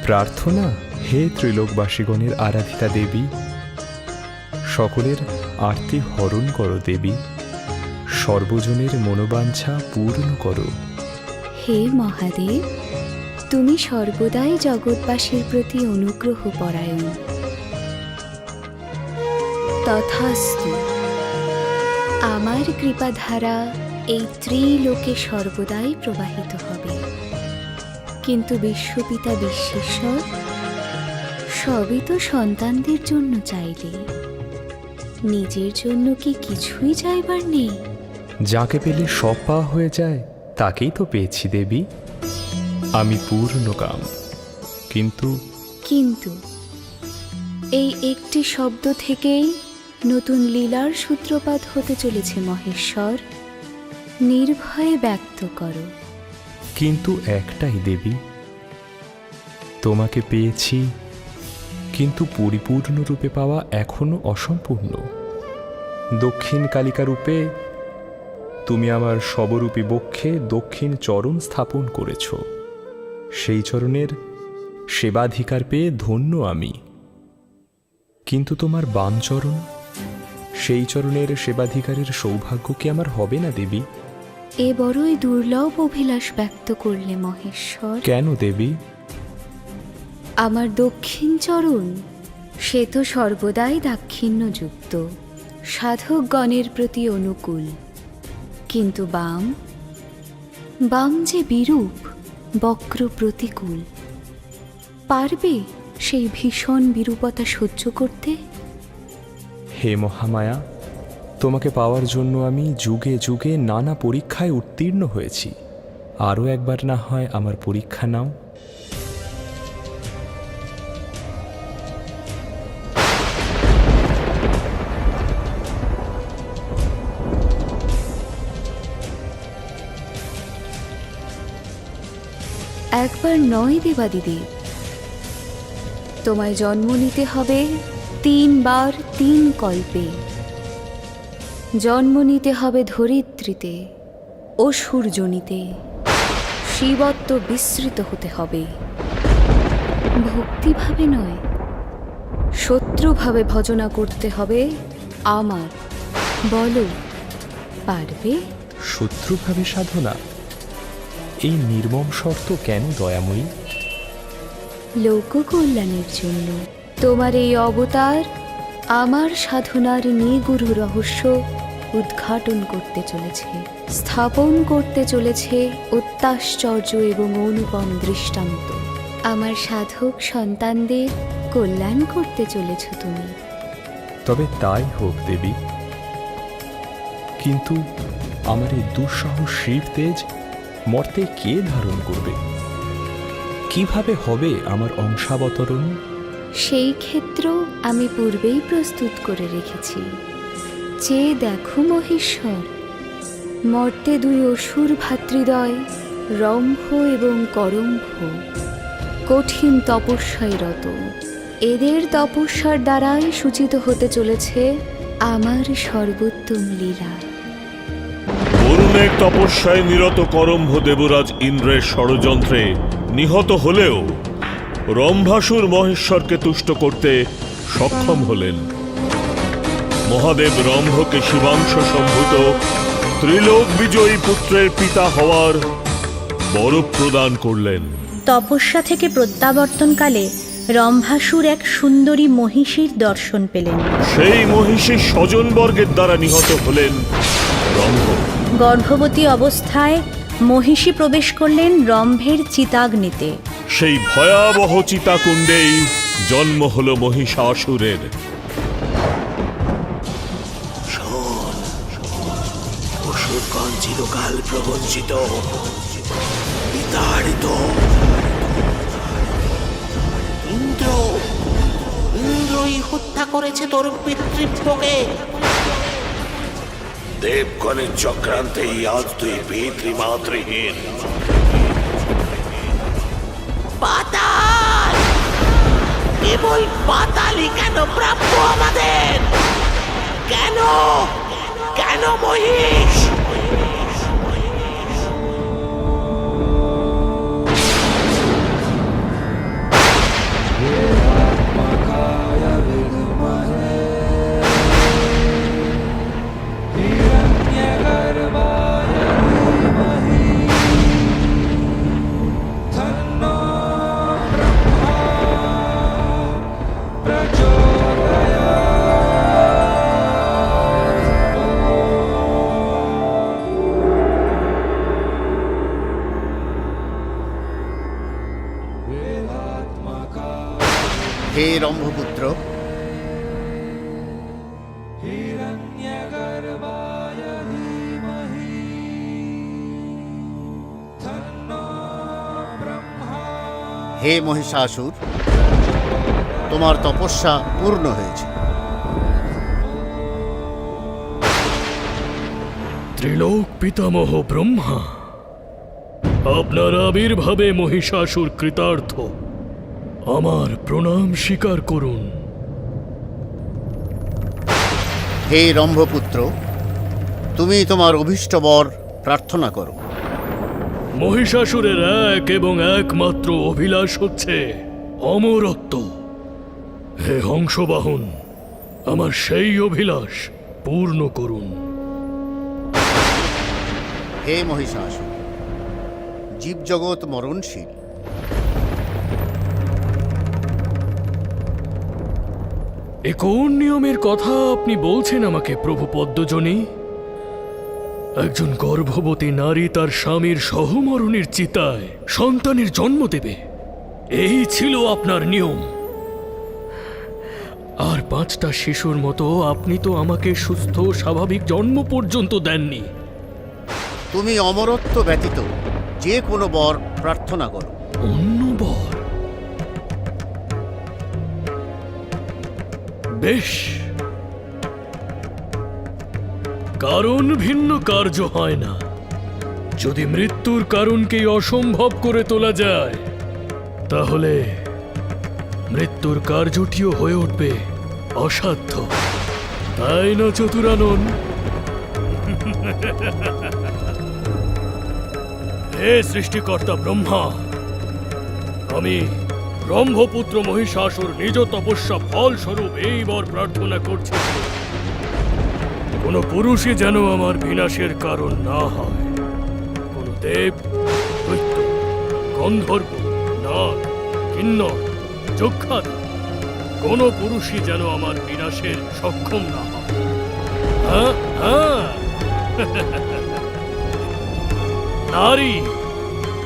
[SPEAKER 11] প্রার্থনা, হে ত্রিলোকবাসীগণের আরাধিতা দেবী, সকলের আরতি হরণ করো দেবী, সর্বজনের মনোবাঞ্ছা পূর্ণ করো।
[SPEAKER 7] হে মহাদেব, তুমি সর্বদাই জগৎবাসীর প্রতি অনুগ্রহ পরায়ণ। তথাস্তু। আমার কৃপাধারা এই ত্রিলোকে সর্বদাই প্রবাহিত হবে। কিন্তু বিশ্বপিতা বিশ্বেশ্বর সবই তো সন্তানদের জন্য চাইলে, নিজের জন্য কি কিছুই চাইবার নেই?
[SPEAKER 11] যাকে পেলে সব পাওয়া হয়ে যায় তাকেই তো পেয়েছি দেবী। আমি পূর্ণকাম, কিন্তু
[SPEAKER 7] কিন্তু এই একটি শব্দ থেকেই নতুন লীলার সূত্রপাত হতে চলেছে মহেশ্বর। নির্ভয়ে ব্যক্ত করো।
[SPEAKER 11] কিন্তু একটাই দেবী, তোমাকে পেয়েছি, কিন্তু পরিপূর্ণরূপে পাওয়া এখনো অসম্পূর্ণ। দক্ষিণ কালিকা রূপে তুমি আমার সবরূপী বক্ষে দক্ষিণ চরণ স্থাপন করেছ। সেই চরণের সেবাধিকার পেয়ে ধন্য আমি। কিন্তু তোমার বাম চরণ, সেই চরণের সেবাধিকারের সৌভাগ্য কি আমার হবে না দেবী?
[SPEAKER 7] এ বড়ই দুর্লভ অভিলাষ ব্যক্ত করলে মহেশ্বর।
[SPEAKER 11] কেন দেবী?
[SPEAKER 7] আমার দক্ষিণ চরণ সে তো সর্বদাই দাক্ষিণ্যযুক্ত, সাধকগণের প্রতি অনুকূল। কিন্তু বাম যে বিরূপ, বক্র প্রতিকূল। পারবে সেই ভীষণ বিরূপতা সহ্য করতে?
[SPEAKER 11] হে মহামায়া, তোমাকে পাওয়ার জন্য আমি যুগে যুগে নানা পরীক্ষায় উত্তীর্ণ হয়েছি। আরও একবার না হয় আমার পরীক্ষা নাও।
[SPEAKER 7] একবার নয় দেবাদিদেব, তোমায় জন্ম নিতে হবে 3 বার 3 কল্পে। জন্ম নিতে হবে ধরিত্রীতে, অসুরজনিতে। শিবত্ব বিস্তৃত হতে হবে। ভক্তিভাবে নয়, শত্রুভাবে ভজনা করতে হবে আমার। বলো, পারবে?
[SPEAKER 11] শত্রুভাবে সাধনা? এই নির্মম শর্ত কেন দয়াময়ী?
[SPEAKER 7] লোককল্যাণের জন্য। তোমার এই অবতার আমার সাধনার নিগুড় রহস্য উদ্ঘাটন করতে চলেছে, স্থাপন করতে চলেছে অত্যাশ্চর্য এবং অনুপম দৃষ্টান্ত। আমার সাধক সন্তানদের কল্যাণ করতে চলেছ তুমি।
[SPEAKER 11] তবে তাই হোক দেবী, কিন্তু আমার এই দুঃসহ শিব তেজ মর্তে কে ধারণ করবে? কিভাবে হবে আমার অংশাবতরণ?
[SPEAKER 7] সেই ক্ষেত্র আমি পূর্বেই প্রস্তুত করে রেখেছি। চেয়ে দেখো মহেশ্বর, মর্তে 2 অসুর ভাতৃদ্বয় রম্ভ এবং করম্ভ কঠিন তপস্যায় রত। এদের তপস্যার দ্বারাই সূচিত হতে চলেছে আমার সর্বোত্তম লীলা।
[SPEAKER 6] বরুণের তপস্যায় নিরত করম্ভ দেবরাজ ইন্দ্রের ষড়যন্ত্রে নিহত হলেও রম্ভাসুর মহেশ্বরকে তুষ্ট করতে সক্ষম হলেন। মহাদেব রম্ভকে শিবাংশ সম্ভূত ত্রিলোক বিজয়ী পুত্রের পিতা হওয়ার বর প্রদান করলেন।
[SPEAKER 12] তপস্যা থেকে প্রত্যাবর্তনকালে রম্ভাসুর এক সুন্দরী মহিষীর দর্শন পেলেন।
[SPEAKER 6] সেই মহিষী স্বজনবর্গের দ্বারা নিহত হলেন রম্ভ।
[SPEAKER 12] গর্ভবতী অবস্থায় মহিষী প্রবেশ করলেন রম্ভের চিতাগ্নিতে।
[SPEAKER 6] সেই ভয়াবহ চিতাকুণ্ডেই জন্ম হল মহিষাসুরের।
[SPEAKER 1] অসুরগণ চিরকাল প্রবঞ্চিত, বিতাড়িত। ইন্দ্রই হত্যা করেছে তোর পিতৃব্যকে। দেবগণের চক্রান্তেই আজ তুই পিতৃমাতৃহীন। পাতাল, কেবল পাতালই কেন প্রাপ্য আমাদের? কেন কেন মহিষ?
[SPEAKER 13] হে রম্ভপুত্র, হে মহিষাসুর, তোমার তপস্যা পূর্ণ হয়েছে।
[SPEAKER 5] ত্রিলোক পিতামহ ব্রহ্মা, আপনার আবির্ভাবে মহিষাসুর কৃতার্থ। আমার প্রণাম স্বীকার করুন।
[SPEAKER 13] হে রম্ভপুত্র, তুমি তোমার অভীষ্ট বর প্রার্থনা করো।
[SPEAKER 5] মহিষাসুরের এক এবং একমাত্র অভিলাষ হচ্ছে অমরত্ব। হে হংসবাহন, আমার সেই অভিলাষ পূর্ণ করুন।
[SPEAKER 13] হে মহিষাসুর, জীবজগৎ মরণশীল।
[SPEAKER 5] এ কোন নিয়মের কথা আপনি বলছেন আমাকে প্রভু পদ্মজনী? একজন গর্ভবতী নারী তার স্বামীর সহমরণের চিতায় সন্তানের জন্ম দেবে, এই ছিল আপনার নিয়ম। আর 5টা শিশুর মতো আপনি তো আমাকে সুস্থ স্বাভাবিক জন্ম পর্যন্ত দেননি।
[SPEAKER 13] তুমি অমরত্ব ব্যতীত যে কোনো বর প্রার্থনা করো।
[SPEAKER 5] অন্য বর? বেশ, কারণ ভিন্ন কার্য হয় না। যদি মৃত্যুর কারণকেই অসম্ভব করে তোলা যায়, তাহলে মৃত্যুর কার্যটিও হয়ে উঠবে অসাধ্য, তাই না চতুরানন? হে সৃষ্টিকর্তা ব্রহ্মা, আমি ব্রহ্মপুত্র মহিষাসুর নিজ তপস্যা ফলস্বরূপ এই বর প্রার্থনা করছি, কোন পুরুষই যেন আমার বিনাশের কারণ না হয়। কোন দেব, দৈত্য, গন্ধর্ব, নাগ, কিন্নর, যক্ষাদি কোন পুরুষই যেন আমার বিনাশের সক্ষম না হয়। হ্যাঁ হ্যাঁ, নারী,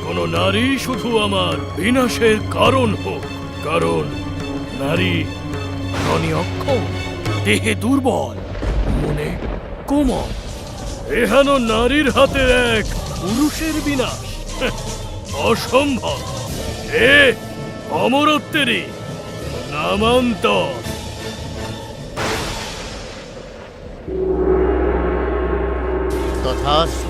[SPEAKER 5] কোন নারী শুধু আমার বিনাশের কারণ হোক, কারণ নারী ননি অক্ষম, দেহে দুর্বল, মনে কোমল। এহেন নারীর হাতে এক পুরুষের বিনাশ অসম্ভব। এ অমরত্বেরই নামান্তর।
[SPEAKER 13] তথাস্তু।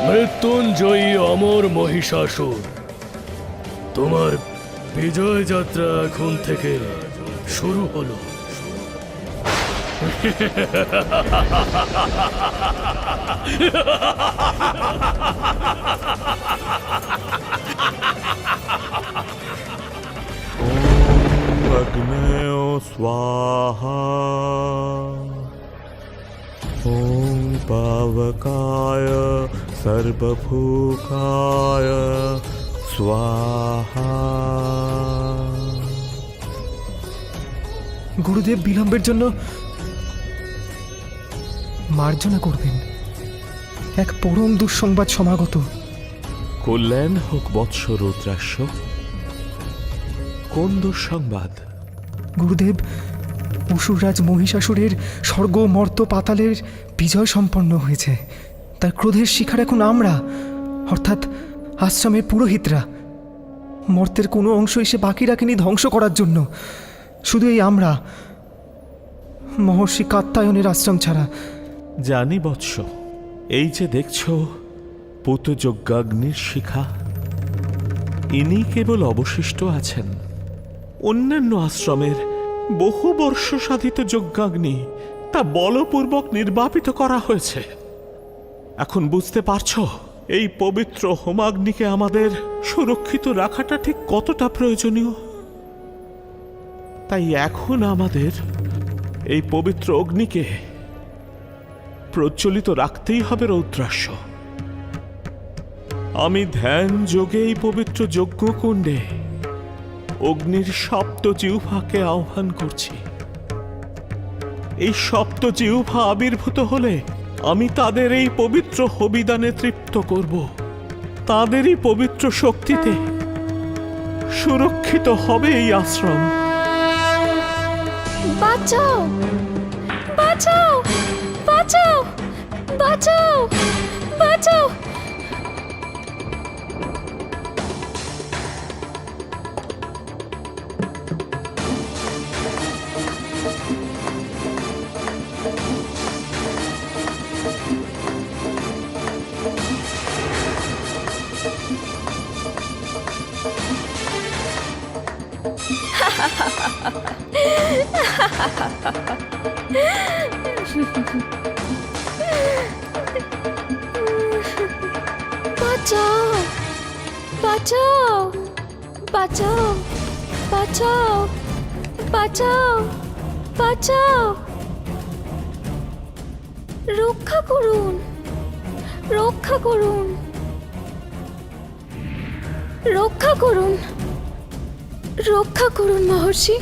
[SPEAKER 5] মৃত্যুঞ্জয়ী অমর মহিষাসুর, তোমার বিজয় যাত্রা এখন থেকে শুরু হলো।
[SPEAKER 6] अग्नयो स्वाहा ॐ पावकाय सर्वभूकाय स्वाहा।
[SPEAKER 14] গুরুদেব বিলম্বের জন্য মার্জনা করবেন। এক পরম দুঃসংবাদ সমাগত।
[SPEAKER 6] কল্যাণ হোক বৎস রুদ্রাক্ষ। কোন দুঃসংবাদ?
[SPEAKER 14] গুরুদেব, অসুররাজ মহিষাসুরের স্বর্গ মর্ত পাতালের বিজয় সম্পন্ন হয়েছে। তার ক্রোধের শিকার এখন আমরা, অর্থাৎ আশ্রমের পুরোহিতরা। মর্তের কোনো অংশ এসে বাকি রাখেনি ধ্বংস করার জন্য। শুধু এই আমরা, মহর্ষি কাত্যায়নের আশ্রম ছাড়া।
[SPEAKER 6] জানি বৎস, এই যে দেখছ পুতযজ্ঞাগ্নির শিখা, ইনি কেবল অবশিষ্ট আছেন। অন্যান্য আশ্রমের বহু বর্ষ সাধিত যজ্ঞাগ্নি তা বলপূর্বক নির্বাপিত করা হয়েছে। এখন বুঝতে পারছো এই পবিত্র হোমাগ্নিকে আমাদের সুরক্ষিত রাখাটা ঠিক কতটা প্রয়োজনীয়। তাই এখন আমাদের এই পবিত্র অগ্নিকে প্রজ্বলিত রাখতেই হবে রৌদ্রাস্য। আমি ধ্যান যোগে এই পবিত্র যজ্ঞকুণ্ডে অগ্নির সপ্ত জিহ্বাকে আহ্বান করছি। এই সপ্ত জিহ্বা আবির্ভূত হলে আমি তাদের এই পবিত্র হবিদানে তৃপ্ত করব। তাদেরই পবিত্র শক্তিতে সুরক্ষিত হবে এই আশ্রম।
[SPEAKER 8] বাঁচাও, বাঁচাও, বাঁচাও, বাঁচাও, বাঁচাও। বাঁচাও, বাঁচাও, বাঁচাও, বাঁচাও, বাঁচাও, বাঁচাও। রক্ষা করুন, রক্ষা করুন, রক্ষা করুন, রক্ষা করুন মহর্ষি।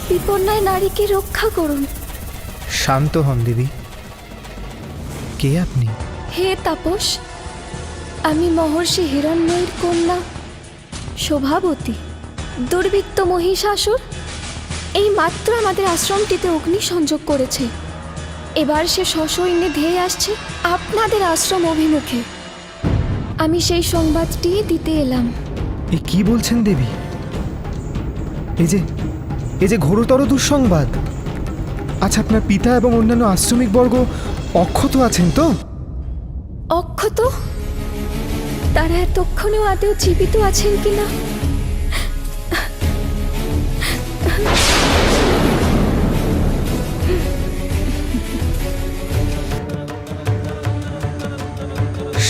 [SPEAKER 8] বিপন্নায় নারীকে রক্ষা করুন।
[SPEAKER 14] শান্ত হন দেবী। কে আপনি?
[SPEAKER 8] হে তাপস, আমি মহর্ষি হিরণ্ময়ীর কন্যা শোভাবতী। দুর্বৃত্ত মহিষাসুর এই মাত্র আমাদের আশ্রমটিতে অগ্নি সংযোগ করেছে। এবার সে সসৈন্যে ধেয়ে আসছে আপনাদের আশ্রম অভিমুখে। আমি সেই সংবাদটি দিতে এলাম।
[SPEAKER 14] এ কি বলছেন দেবী? এই যে ঘোরতর দুঃসংবাদ। আচ্ছা, আপনার পিতা এবং অন্যান্য আশ্রমিক বর্গ অক্ষত আছেন তো?
[SPEAKER 8] অক্ষত? তারা এতক্ষণেও আদৌ জীবিত আছেন কিনা?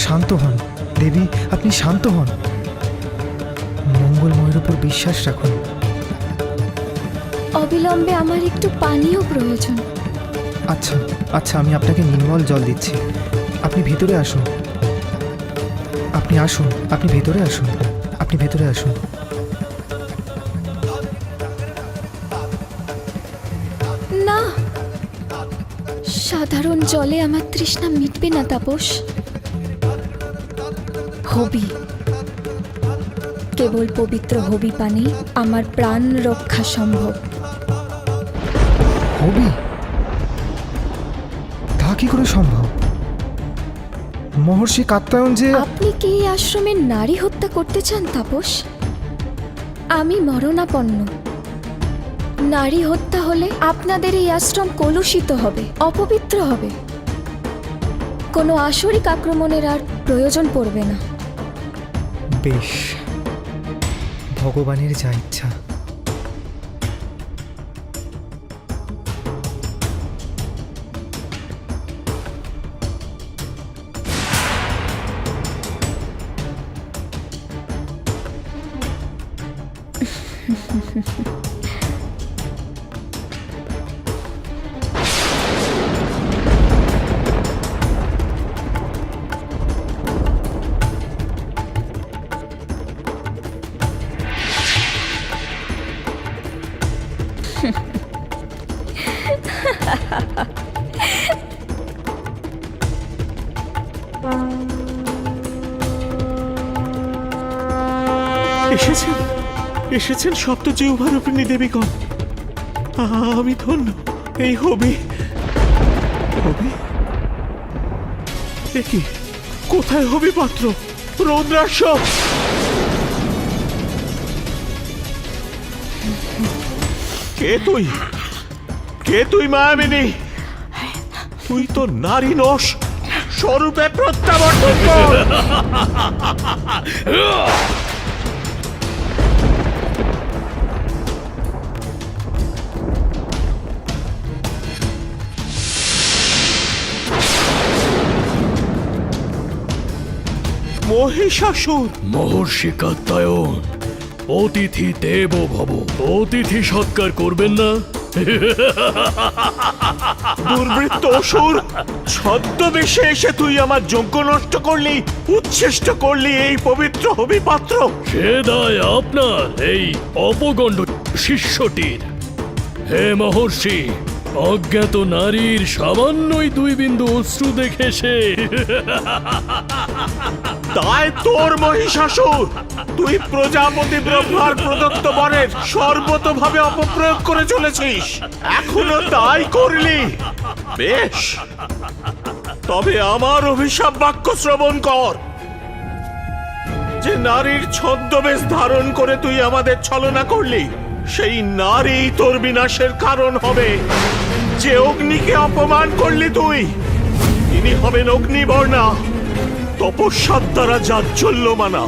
[SPEAKER 14] শান্ত হন দেবী, আপনি শান্ত হন। মঙ্গলময়ের উপর বিশ্বাস রাখুন।
[SPEAKER 8] অবিলম্বে আমার একটু পানীয় প্রয়োজন।
[SPEAKER 14] আচ্ছা আচ্ছা, আমি আপনাকে নির্মল জল দিচ্ছি। আপনি ভেতরে আসুন, আপনি আসুন, আপনি ভেতরে আসুন, আপনি ভেতরে আসুন।
[SPEAKER 8] না, সাধারণ জলে আমার তৃষ্ণা মিটবে না তাপস। হবি, কেবল পবিত্র হবি পানে আমার প্রাণ রক্ষা সম্ভব।
[SPEAKER 14] হবি? তা কি করে সম্ভব? মহর্ষি কাত্যায়ন যে...
[SPEAKER 8] আপনি কি এই আশ্রমের নারী হত্যা করতে চান তাপস? আমি মরণাপন্ন। নারী হত্যা হলে আপনাদের এই আশ্রম কলুষিত হবে, অপবিত্র হবে। কোনো আসরিক আক্রমণের আর প্রয়োজন পড়বে না।
[SPEAKER 14] বেশ, ভগবানের যা ইচ্ছা।
[SPEAKER 6] এসেছেন, এসেছেন সপ্ত জিহ্বারূপিণী দেবীগণ। আমি ধন্য। এই হবি হবি এ কি? কোথায় হবি পাত্র? রৌদ্রাক্ষ! কে তুই? কে তুই মায়াবিনী? তুই তো নারী নস, স্বরূপে প্রত্যাবর্তন কর। মহিষাসুর!
[SPEAKER 5] মহর্ষি কাত্যায়ন, অতিথি দেব ভব, অতিথি সৎকার করবেন না?
[SPEAKER 6] দুর্বৃত্ত অসুর, ছদ্মবেশে এসে তুই আমার যজ্ঞ নষ্ট করলি, উচ্ছিষ্ট করলি এই পবিত্র হবি পাত্র।
[SPEAKER 5] সে দায় আপনার এই অপগণ্ড শিষ্যটির। হে মহর্ষি, অজ্ঞাত নারীর সামান্যই 2 বিন্দু অশ্রু দেখে সে
[SPEAKER 6] তাই তোর মহিষাসুর, তুই প্রজাপতি ব্রহ্মার প্রদত্ত বরের সর্বতভাবে অপপ্রয়োগ করে চলেছিস। এখনো তাই করলি? বেশ, তবে আমার অভিশাপ বাক্য শ্রবণ কর। যে নারীর ছদ্মবেশ ধারণ করে তুই আমাদের ছলনা করলি, সেই নারী তোর বিনাশের কারণ হবে। যে অগ্নিকে অপমান করলি তুই, তিনি হবেন অগ্নিবর্ণা, তপস্যার দ্বারা জাজ্জল্যমানা,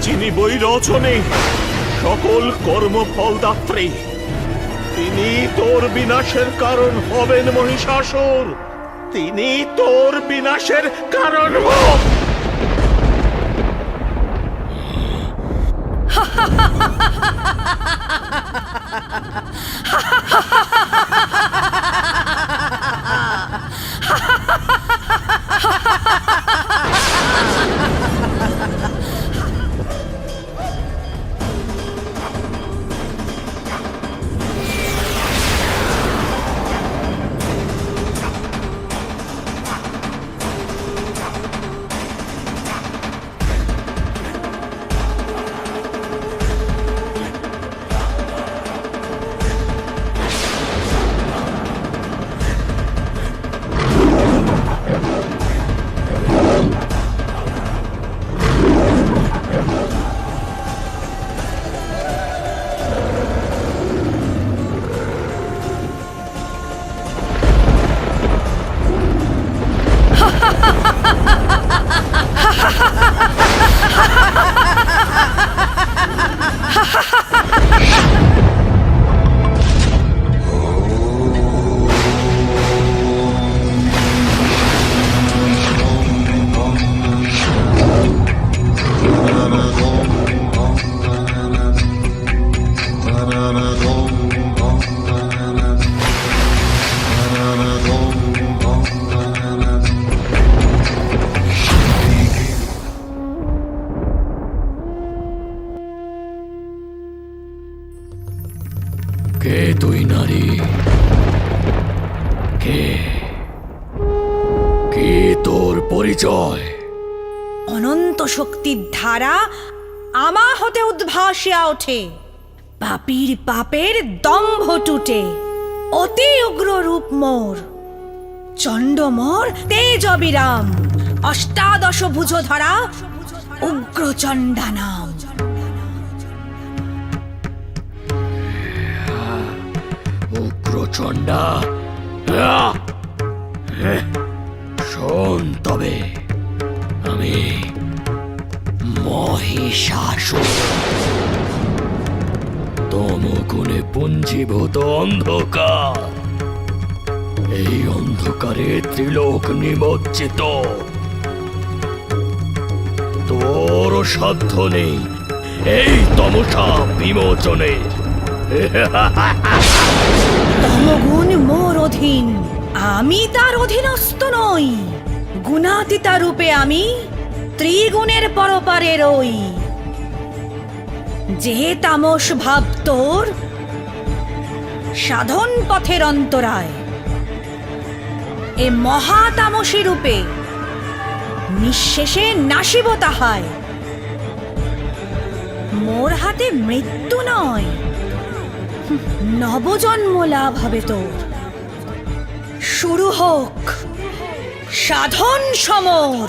[SPEAKER 6] যিনি বই রচনে সকল কর্মফল দাত্রী। তিনি তোর বিনাশের কারণ হবেন মহিষাসুর, তিনি তোর বিনাশের কারণ হোক।
[SPEAKER 5] কে তুই নারী? কে? কি তোর পরিচয়?
[SPEAKER 12] অনন্ত শক্তির ধারা আমা হতে উদ্ভাসিয়া ওঠে, পাপীর পাপের দম্ভ টুটে। অতি উগ্র রূপ মোর, চণ্ড মোর তেজ অবিরাম, অষ্টাদশ ভুজ ধরা উগ্রচণ্ডা নাম।
[SPEAKER 5] উগ্রচণ্ডা? শোন তবে, আমি মহিষাসুর, তমগুণে পুঞ্জীভূত অন্ধকার। এই অন্ধকারে ত্রিলোক নিমজ্জিত। তোর সাধ্য নেই এই তমসা বিমোচনের।
[SPEAKER 12] তমগুণ মোর অধীন, আমি তার অধীনস্থ নই। গুণাতীতা রূপে আমি ত্রিগুণের পরপারে রই। যে তামস ভাব তোর সাধন পথের অন্তরায়, এ মহাতামসী রূপে নিঃশেষে নাশিব তাহায়। মোর হাতে মৃত্যু নয়, নবজন্ম লাভ হবে তোর। শুরু হোক সাধন সমর।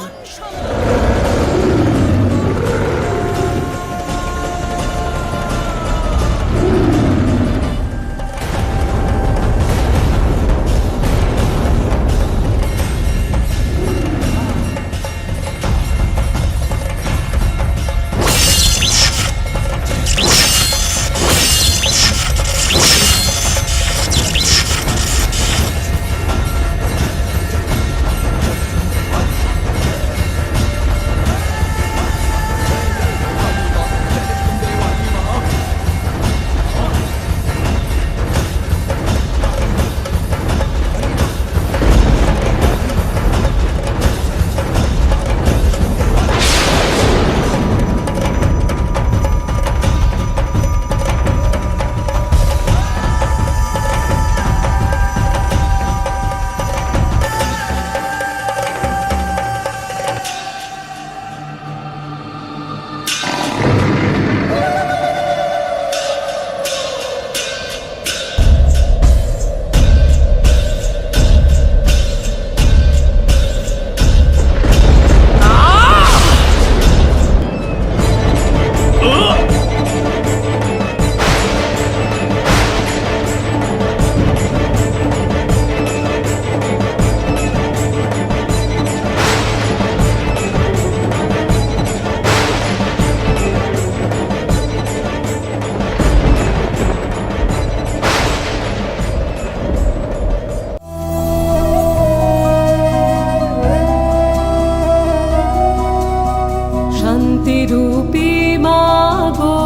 [SPEAKER 15] শান্তিরূপী মাগো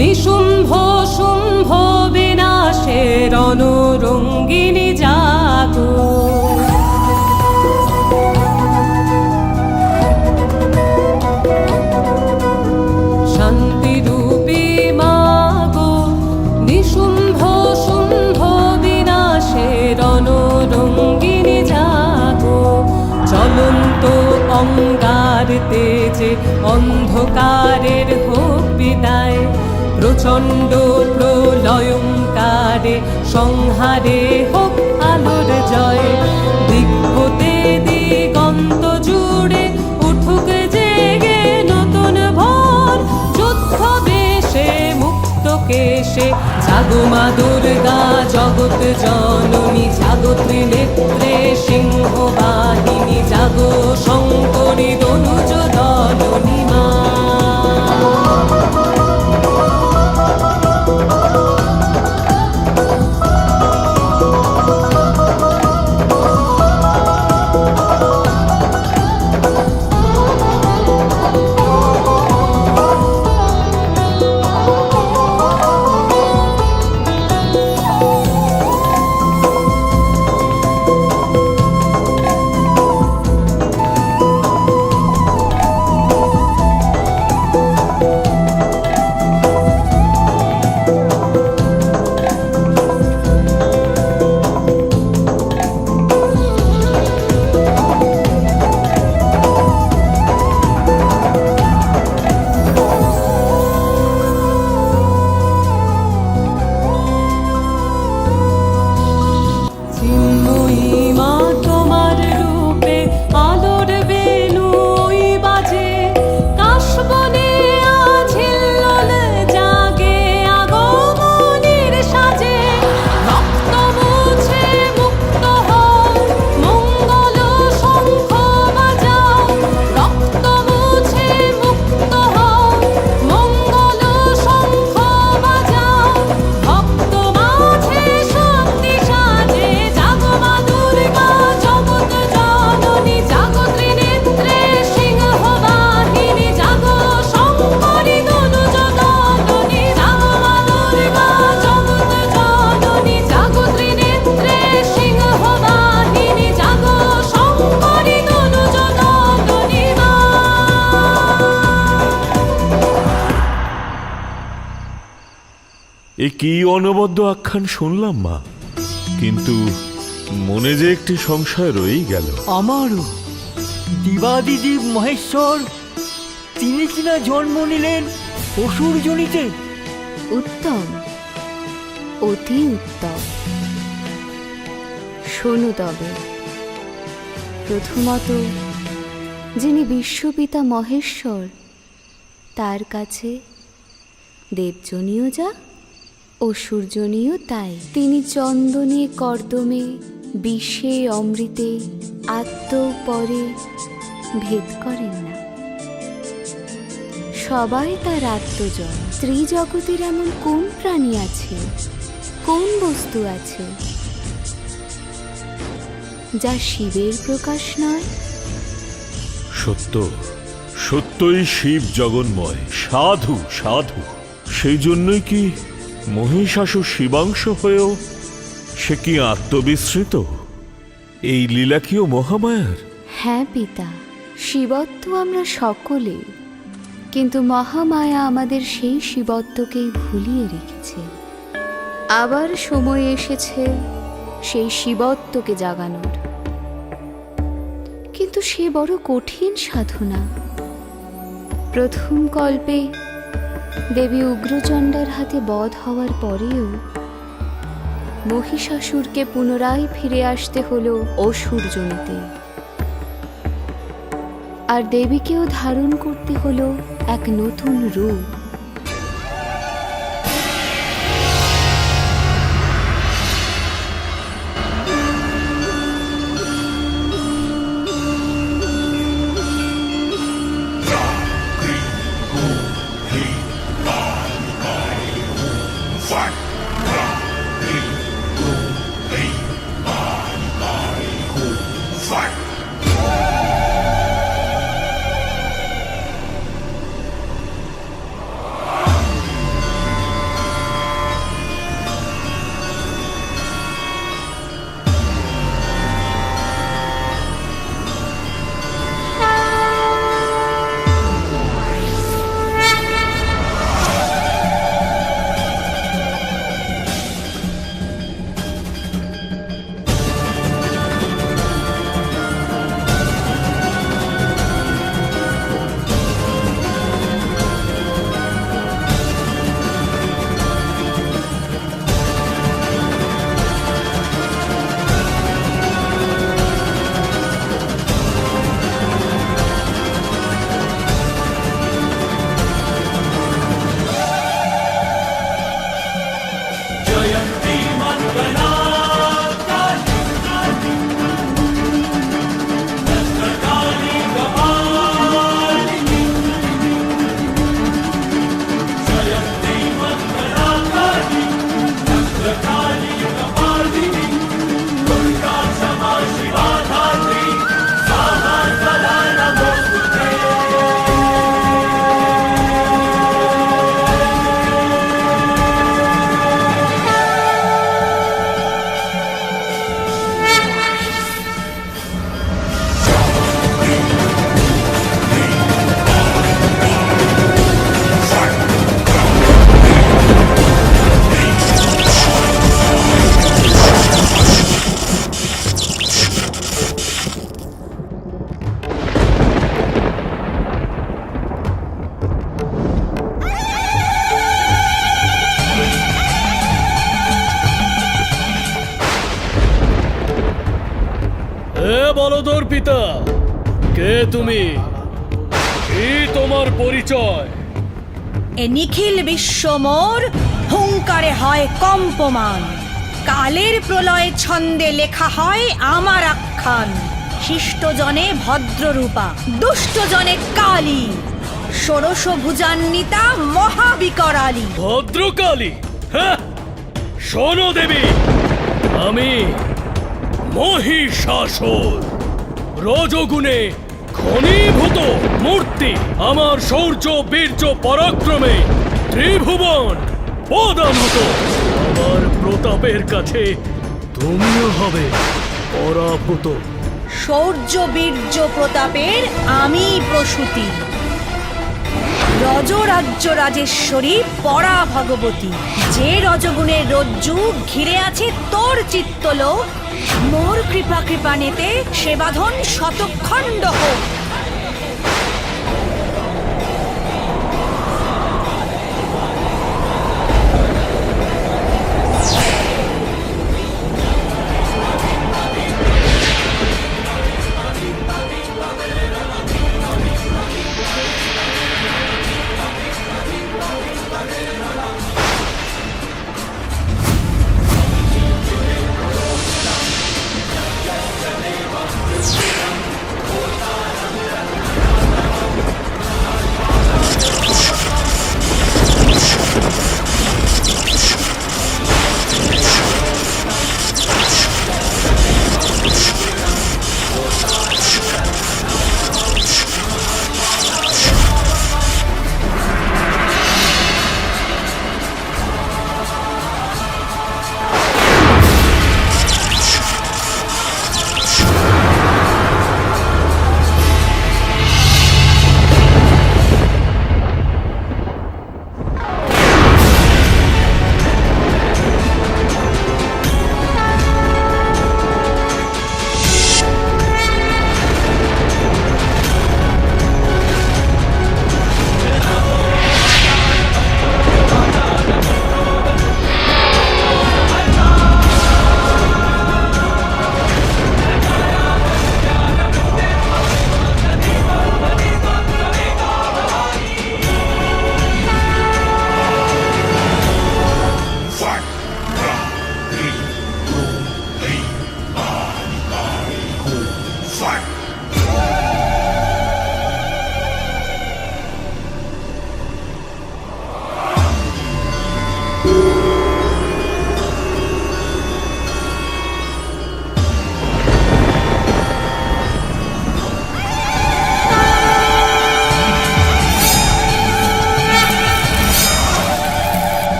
[SPEAKER 15] নিশুম্ভ শুম্ভ বিনাশের অনুরঙ্গিনী জাগো। শান্তিরূপী মাগো নিশুম্ভ শুম্ভ বিনাশের অনুরঙ্গিনী জাগো। চলন্ত অঙ্গার তেজে অন্ধকারের হোক বিদায়, প্রচণ্ড প্রলয়ঙ্কারে সংহারে হোক আলোর জয়। দিক হতে দিগন্ত জুড়ে উঠুক জেগে নতুন ভোর, যুদ্ধ বেশে মুক্ত কেশে জাগো মা দুর্গা জগৎ জননী। জাগো ত্রিনেত্রে সিংহ বাহিনী, জাগো শঙ্করী দনুজ দলনী মা।
[SPEAKER 6] এ কি অনবদ্য আখ্যান শুনলাম মা, কিন্তু মনে যে একটি সংশয় রয়েই গেল।
[SPEAKER 3] আমারও দিবাদিদেব মহেশ্বর তিনি কিনা জন্ম নিলেন অসুর জনিতে।
[SPEAKER 7] উত্তম,
[SPEAKER 8] অতি উত্তম। শোনো তবে, প্রথমত যিনি বিশ্বপিতা মহেশ্বর, তার কাছে দেবজনীয় যা অসুরজনীয় তাই। তিনি চন্দনে কর্দমে বিষে অমৃতে আত্মপরে ভেদ করেন না। সবাই তার আত্মজন। ত্রিজগতের এমন কোন প্রাণী আছে, কোন বস্তু আছে যা শিবের প্রকাশ নয়?
[SPEAKER 6] সত্য, সত্যই শিব জগন্ময়, সাধু সাধু। সেই জন্যই কি মহিষাসুর শিবাংশ হয়েও সে কি আত্মবিস্মৃত? এই লীলা কিও মহামায়ার?
[SPEAKER 8] হ্যাঁ পিতা, শিবত্ব আমরা সকলে, কিন্তু মহামায়া আমাদের সেই শিবত্বকেই ভুলিয়ে রেখেছে। আবার সময় এসেছে সেই শিবত্বকে জাগানোর, কিন্তু সে বড় কঠিন সাধনা। প্রথম কল্পে দেবী উগ্রচণ্ডার হাতে বধ হওয়ার পরেও মহিষাসুরকে পুনরায় ফিরে আসতে হলো অসুরজনিতে, আর দেবীকেও ধারণ করতে হলো এক নতুন রূপ।
[SPEAKER 5] বলদর পিতা, কে তুমি? কি তোমার পরিচয়?
[SPEAKER 12] এ নিখিল বিশ্ব মোর হুঙ্কারে হয় কম্পমান। কালের প্রলয় ছন্দে লেখা হয় আমার আখ্যান। শিষ্টজনে ভদ্ররূপা, দুষ্টজনে কালী, ষোড়শ ভুজান্বিতা মহাবিকরালী।
[SPEAKER 5] ভদ্রকালী? হ্যাঁ, শোনো দেবী, আমি মহিষাসুর, রজগুণে ঘনীভূত মূর্তি। আমার শৌর্য বীর্য পরাক্রমে ত্রিভুবন পদানত। আমার প্রতাপের কাছে তুমিও হবে পরাভূত।
[SPEAKER 12] শৌর্য বীর্য প্রতাপের আমি প্রসূতি, রজরাজ্য রাজেশ্বরী পরা ভগবতী। যে রজগুণের রজ্জু ঘিরে আছে তোর চিত্তলোক, মোর কৃপা কৃপানেতে সে বাঁধন শতখণ্ড হোক।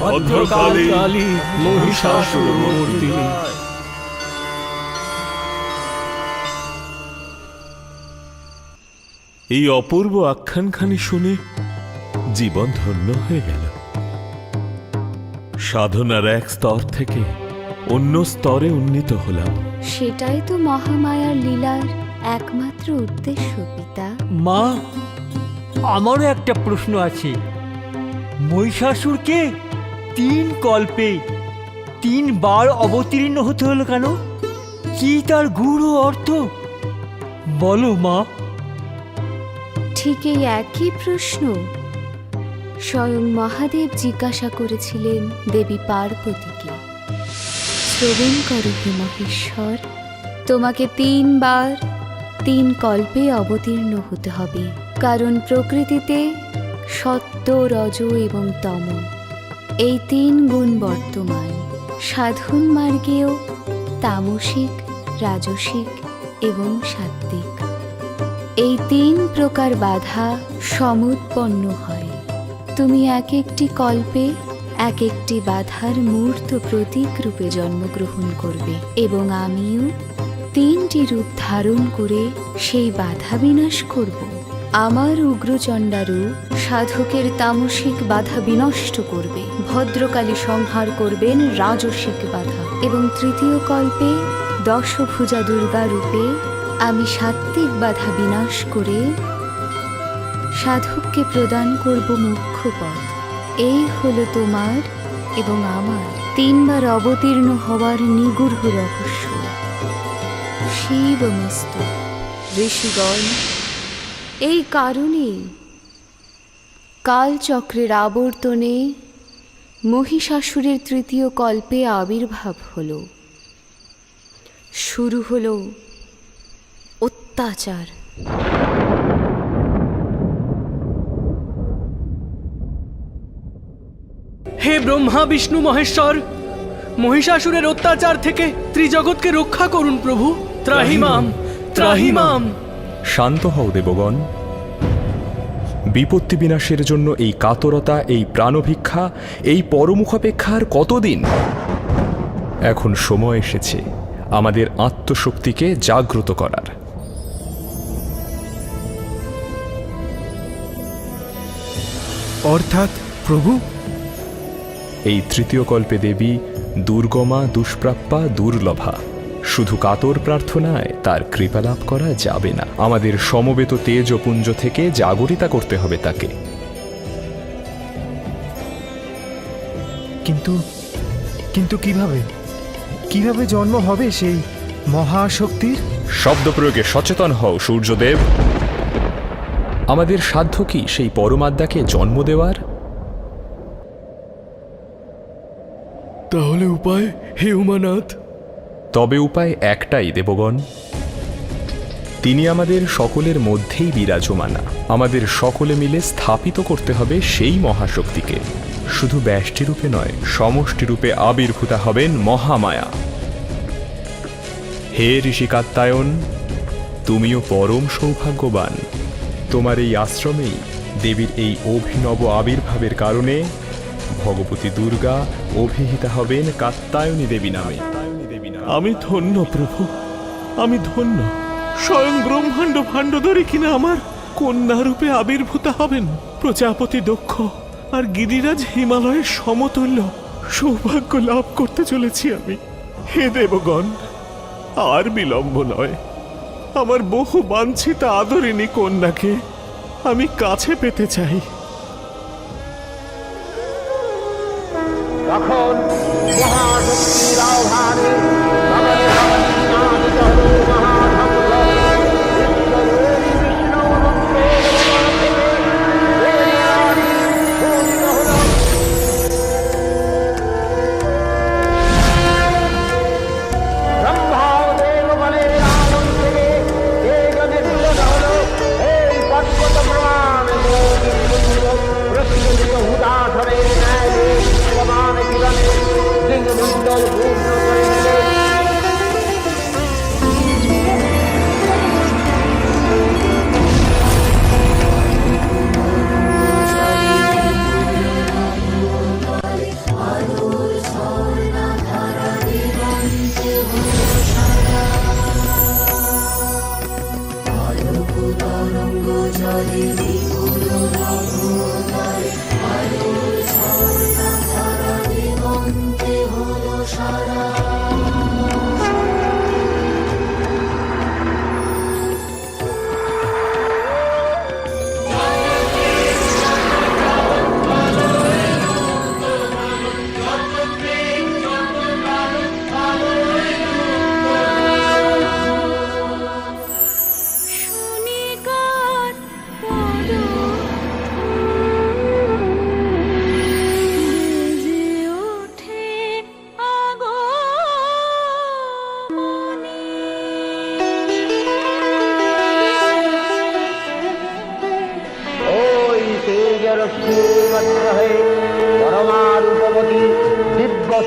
[SPEAKER 5] ভদ্রকালী মহিষাসুর মূর্তিনি।
[SPEAKER 6] এই অপূর্ব আখ্যানখানি শুনে জীবন ধন্য হয়ে গেল। সাধনার এক স্তর থেকে অন্য স্তরে উন্নীত হলাম।
[SPEAKER 7] সেটাই তো মহামায়ার লীলার একমাত্র উদ্দেশ্য পিতা।
[SPEAKER 3] মা, আমারও একটা প্রশ্ন আছে। মহিষাসুরকে 3 কল্পে 3 বার অবতীর্ণ হতে হলো কেন? কি তার গূঢ় অর্থ বলো মা।
[SPEAKER 7] ঠিক এই একই প্রশ্ন স্বয়ং মহাদেব জিজ্ঞাসা করেছিলেন দেবী পার্বতীকে। শ্রবণ করো হে মহেশ্বর, তোমাকে 3 বার 3 কল্পে অবতীর্ণ হতে হবে। কারণ প্রকৃতিতে সত্য, রজ এবং তম এই 3 গুণ বর্তমান। সাধন মার্গেও তামসিক, রাজসিক এবং সাত্ত্বিক এই 3 প্রকার বাধা সমুৎপন্ন হয়। তুমি এক একটি কল্পে এক একটি বাধার মূর্ত প্রতীক রূপে জন্মগ্রহণ করবে এবং আমিও 3টি রূপ ধারণ করে সেই বাধা বিনাশ করব। আমার উগ্রচণ্ডা রূপ সাধকের তামসিক বাধা বিনষ্ট করবে, ভদ্রকালী সংহার করবেন রাজসিক বাধা, এবং 3য় কল্পে দশভুজা দুর্গা রূপে আমি সাত্ত্বিক বাধা বিনাশ করে সাধককে প্রদান করব মুখ্য পথ। এই হলো তোমার এবং আমার 3 বার অবতীর্ণ হওয়ার নিগূঢ় রহস্য। শিবমস্তু। ঋষিগণ, এই কারণে কালচক্রের আবর্তনে মহিষাসুরের 3য় কল্পে আবির্ভাব হলো। শুরু হলো অত্যাচার।
[SPEAKER 5] হে ব্রহ্মা, বিষ্ণু, মহেশ্বর, মহিষাসুরের অত্যাচার থেকে ত্রিজগৎকে রক্ষা করুন প্রভু। ত্রাহিমাম, ত্রাহিমাম।
[SPEAKER 11] শান্ত হও দেবগণ। বিপত্তি বিনাশের জন্য এই কাতরতা, এই প্রাণভিক্ষা, এই পরমুখাপেক্ষা আর কতদিন? এখন সময় এসেছে আমাদের আত্মশক্তিকে জাগ্রত করার।
[SPEAKER 14] অর্থাৎ প্রভু,
[SPEAKER 11] এই 3য় কল্পে দেবী দুর্গমা, দুষ্প্রাপ্যা, দুর্লভা। শুধু কাতর প্রার্থনায় তার কৃপা লাভ করা যাবে না। আমাদের সমবেত তেজপুঞ্জ থেকে জাগরিতা করতে হবে তাকে।
[SPEAKER 14] কিন্তু কিন্তু কিভাবে কিভাবে জন্ম হবে সেই মহাশক্তির?
[SPEAKER 11] শব্দ প্রয়োগে সচেতন হও সূর্যদেব। আমাদের সাধ্য কি সেই পরমাদ্যাকে জন্ম দেওয়ার?
[SPEAKER 5] তাহলে উপায় হে উমানাথ?
[SPEAKER 11] তবে উপায় একটাই দেবগণ। তিনি আমাদের সকলের মধ্যেই বিরাজমানা। আমাদের সকলে মিলে স্থাপিত করতে হবে সেই মহাশক্তিকে। শুধু ব্যষ্টি রূপে নয়, সমষ্টি রূপে আবির্ভূতা হবেন মহামায়া। হে ঋষি কাত্যায়ন, তুমিও পরম সৌভাগ্যবান। তোমার এই আশ্রমেই দেবীর এই অভিনব আবির্ভাবের কারণে ভগবতী দুর্গা অভিহিতা হবেন কাত্যায়নী দেবী নামে।
[SPEAKER 6] আমি ধন্য প্রভু, আমি ধন্য। স্বয়ং ব্রহ্মাণ্ড ভাণ্ডধরী কিনা আমার কন্যা রূপে আবির্ভূতা হবেন। প্রজাপতি দক্ষ আর গিরিরাজ হিমালয়ের সমতুল্য সৌভাগ্য লাভ করতে চলেছি আমি। হে দেবগণ, আর বিলম্ব নয়। আমার বহু বাঞ্ছিতা আদরিণী কন্যাকে আমি কাছে পেতে চাই।
[SPEAKER 9] তখন মহাশক্তির আহ্বানে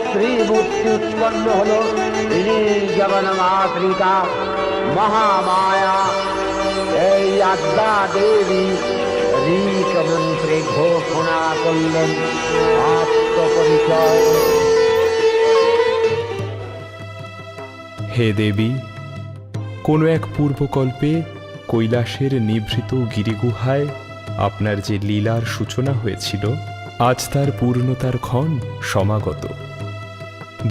[SPEAKER 9] স্ত্রী মূর্তি উৎপন্ন হলো, তিনি জগন্মাতৃকা মহামায়া। এই আদ্যা দেবী ঋক মন্ত্রে ঘোষণা করলেন আত্মপরিচয়।
[SPEAKER 11] হে দেবী, কোনো এক পূর্বকল্পে কৈলাসের নিভৃত গিরিগুহায় আপনার যে লীলার সূচনা হয়েছিল, আজ তার পূর্ণতার ক্ষণ সমাগত।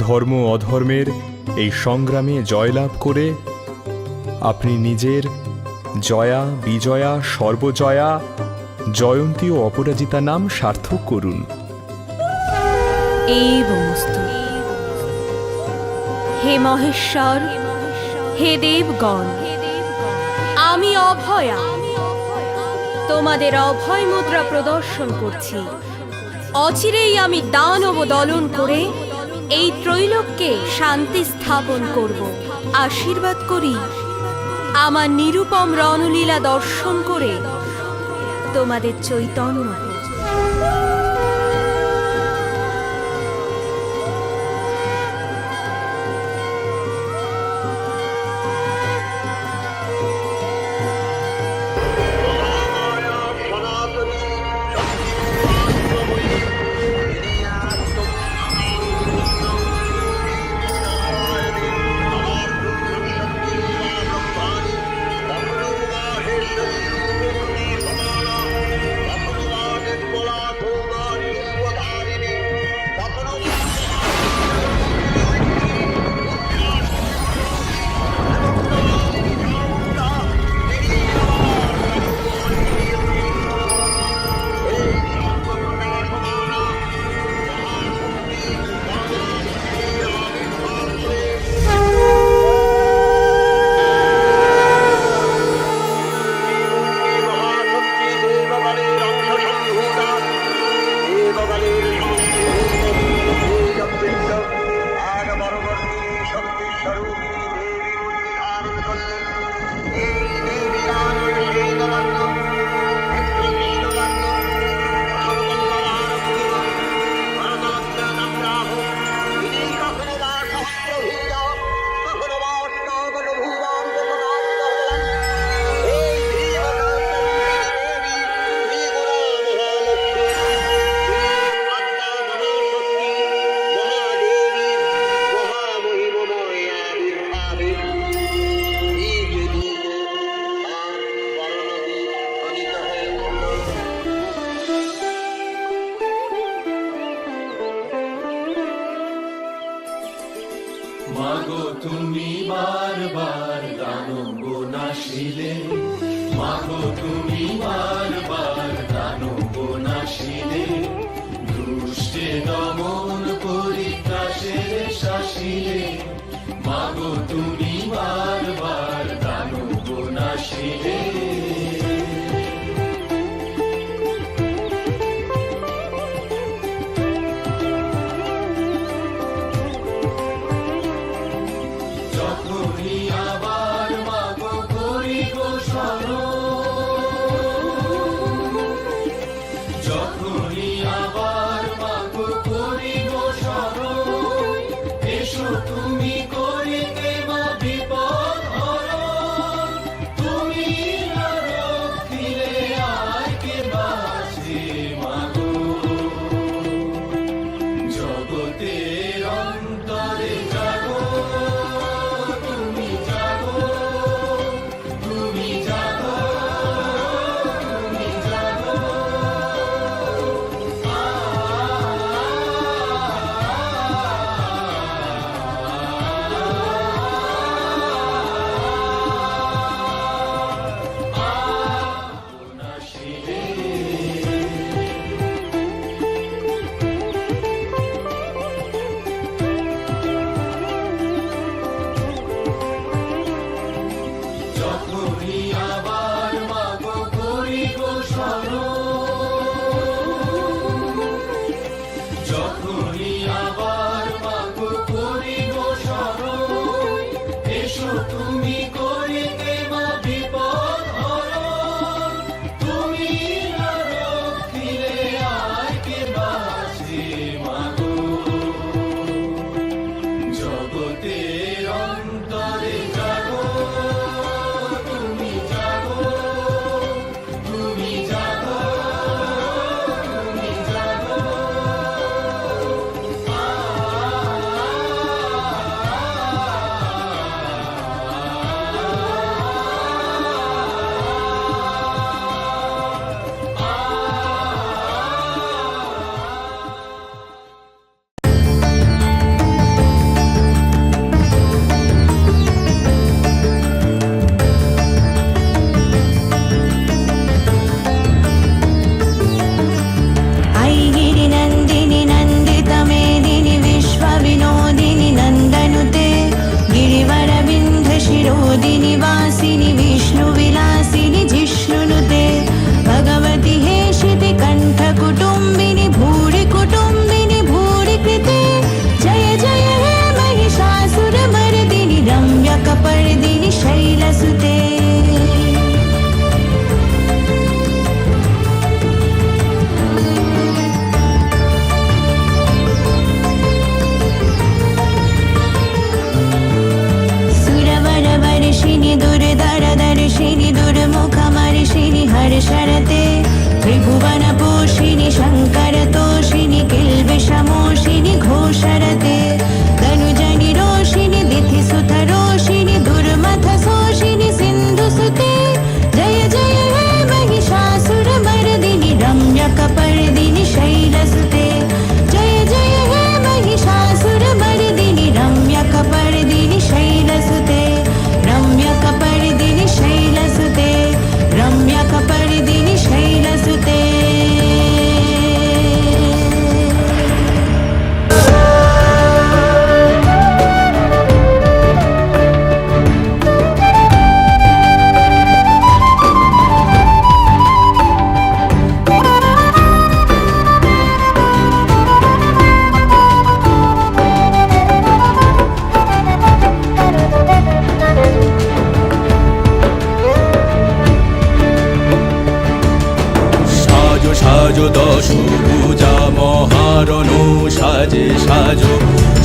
[SPEAKER 11] ধর্ম অধর্মের এই সংগ্রামে জয়লাভ করে আপনি নিজের জয়া, বিজয়া, সর্বজয়া, জয়ন্তী ও অপরাজিতা নাম সার্থক করুন।
[SPEAKER 12] এবমস্তু। হে মহেশ্বর, হে দেবগণ, আমি অভয়া তোমাদের অভয় মুদ্রা প্রদর্শন করছি। অচিরেই আমি দানব দলন করে এই ত্রৈলোক্যে শান্তি স্থাপন করব। আশীর্বাদ করি আমার নিরুপম রণলীলা দর্শন করে তোমাদের চৈতন্য হোক।
[SPEAKER 2] মাগো তুমি বারবার দানব নাশিলে, মাগো তুমি বারবার দানব নাশিলে, দুষ্টে দমন পরিত্রাসের শাসিলে, মাগো তুমি বারবার দানব নাশিলে।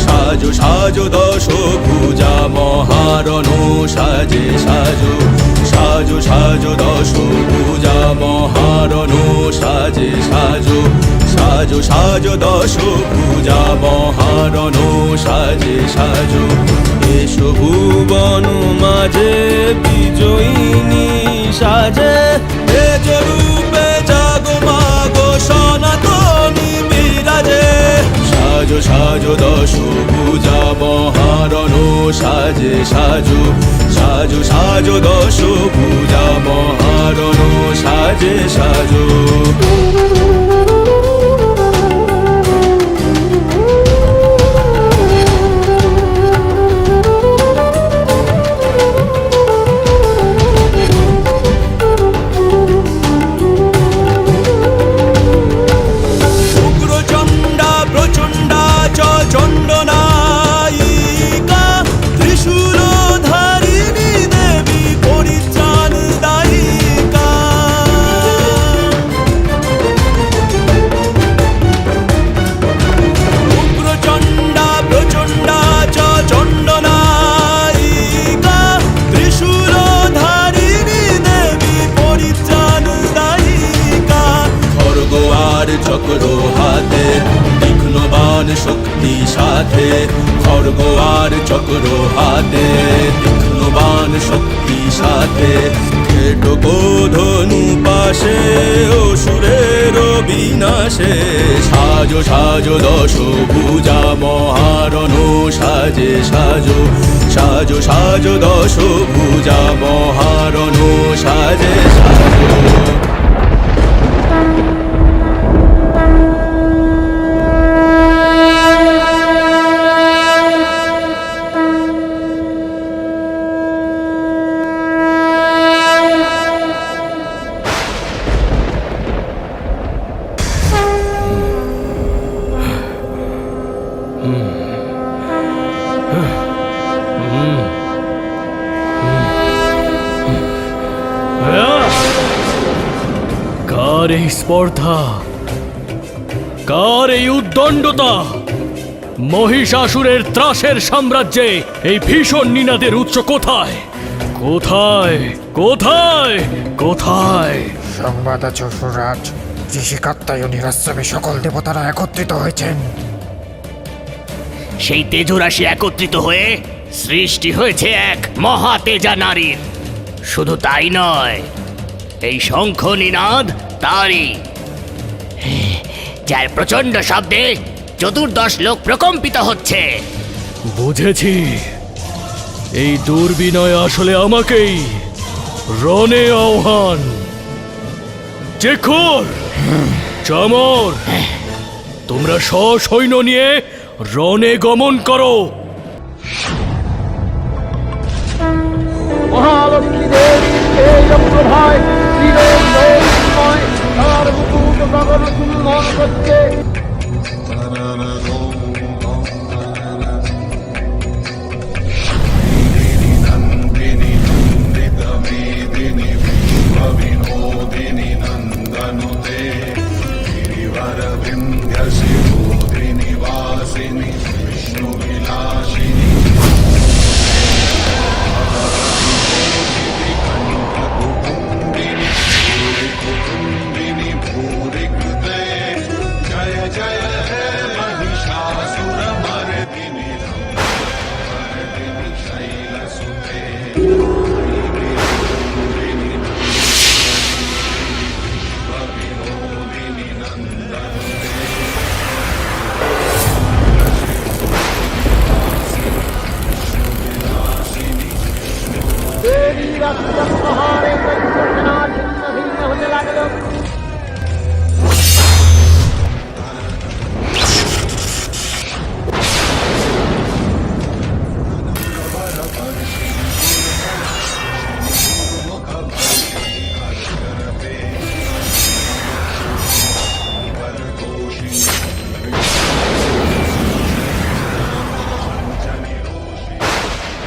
[SPEAKER 2] সাজো সাজো সাজো দশ ভুজা মহারণ সাজে সাজো সাজো সাজো দশ ভুজা মহারণ সাজে সাজো সাজো সাজো দশ ভুজা মহারণ সাজে সাজো এসো ভুবন মাঝে বিজয়িনী সাজে এ রূপে জাগো মাগো সনাতনী বিরাজে সাজো সাজো দশ ভুজা মহারণ সাজে সাজো সাজো সাজো দশ ভুজা মহারণ সাজে সাজো উগ্রচণ্ডা প্রচণ্ডা চ চণ্ডনায়িকা ত্রিশূলধারিণী দেবী পরিত্রাণ দায়িকা উগ্রচণ্ডা প্রচণ্ডা চ চণ্ডনায়িকা ত্রিশূলধারিণী দেবী পরিত্রাণ দায়িকা খড়গ আর চক্র হাতে তীক্ষ্ণবান শক্তি সাথে খড়গ আর চক্র হাতে তীক্ষ্ণবান শক্তি সাথে খেটকো ধনু পাশে অসুরের বিনাশে সাজো সাজো দশ ভুজা মহারণ সাজে সাজো সাজো সাজো দশ ভুজা মহারণ সাজে সাজো
[SPEAKER 5] কার এই স্পর্ধা, কার এই উদ্দণ্ডতা? মহিষাসুরের ত্রাসের সাম্রাজ্যে এই ভীষণ নিনাদের উৎস কোথায়? কোথায় কোথায় কোথায়?
[SPEAKER 16] সংবাদ আছে অসুররাজ, ঋষি কাত্যায়নী আশ্রমে সকল দেবতারা একত্রিত হয়েছেন।
[SPEAKER 1] সেই তেজরাশি একত্রিত হয়ে সৃষ্টি হয়েছে এক মহা তেজা নারীর। শুধু তাই নয়, এই শঙ্খ নিনাদ তারই, যার প্রচন্ড শব্দে চতুর্দশ লোক প্রকম্পিত হচ্ছে।
[SPEAKER 5] বুঝেছি, এই দুর্বিনয় আসলে আমাকেই রণে আহ্বান। চেখর, চামর, তোমরা সসৈন্য নিয়ে রণে গমন করো।
[SPEAKER 9] মহালক্ষ্মী দেবীর এই প্রভায় শ্রীরময় তার মুকুট গগন চুম্বন করছে।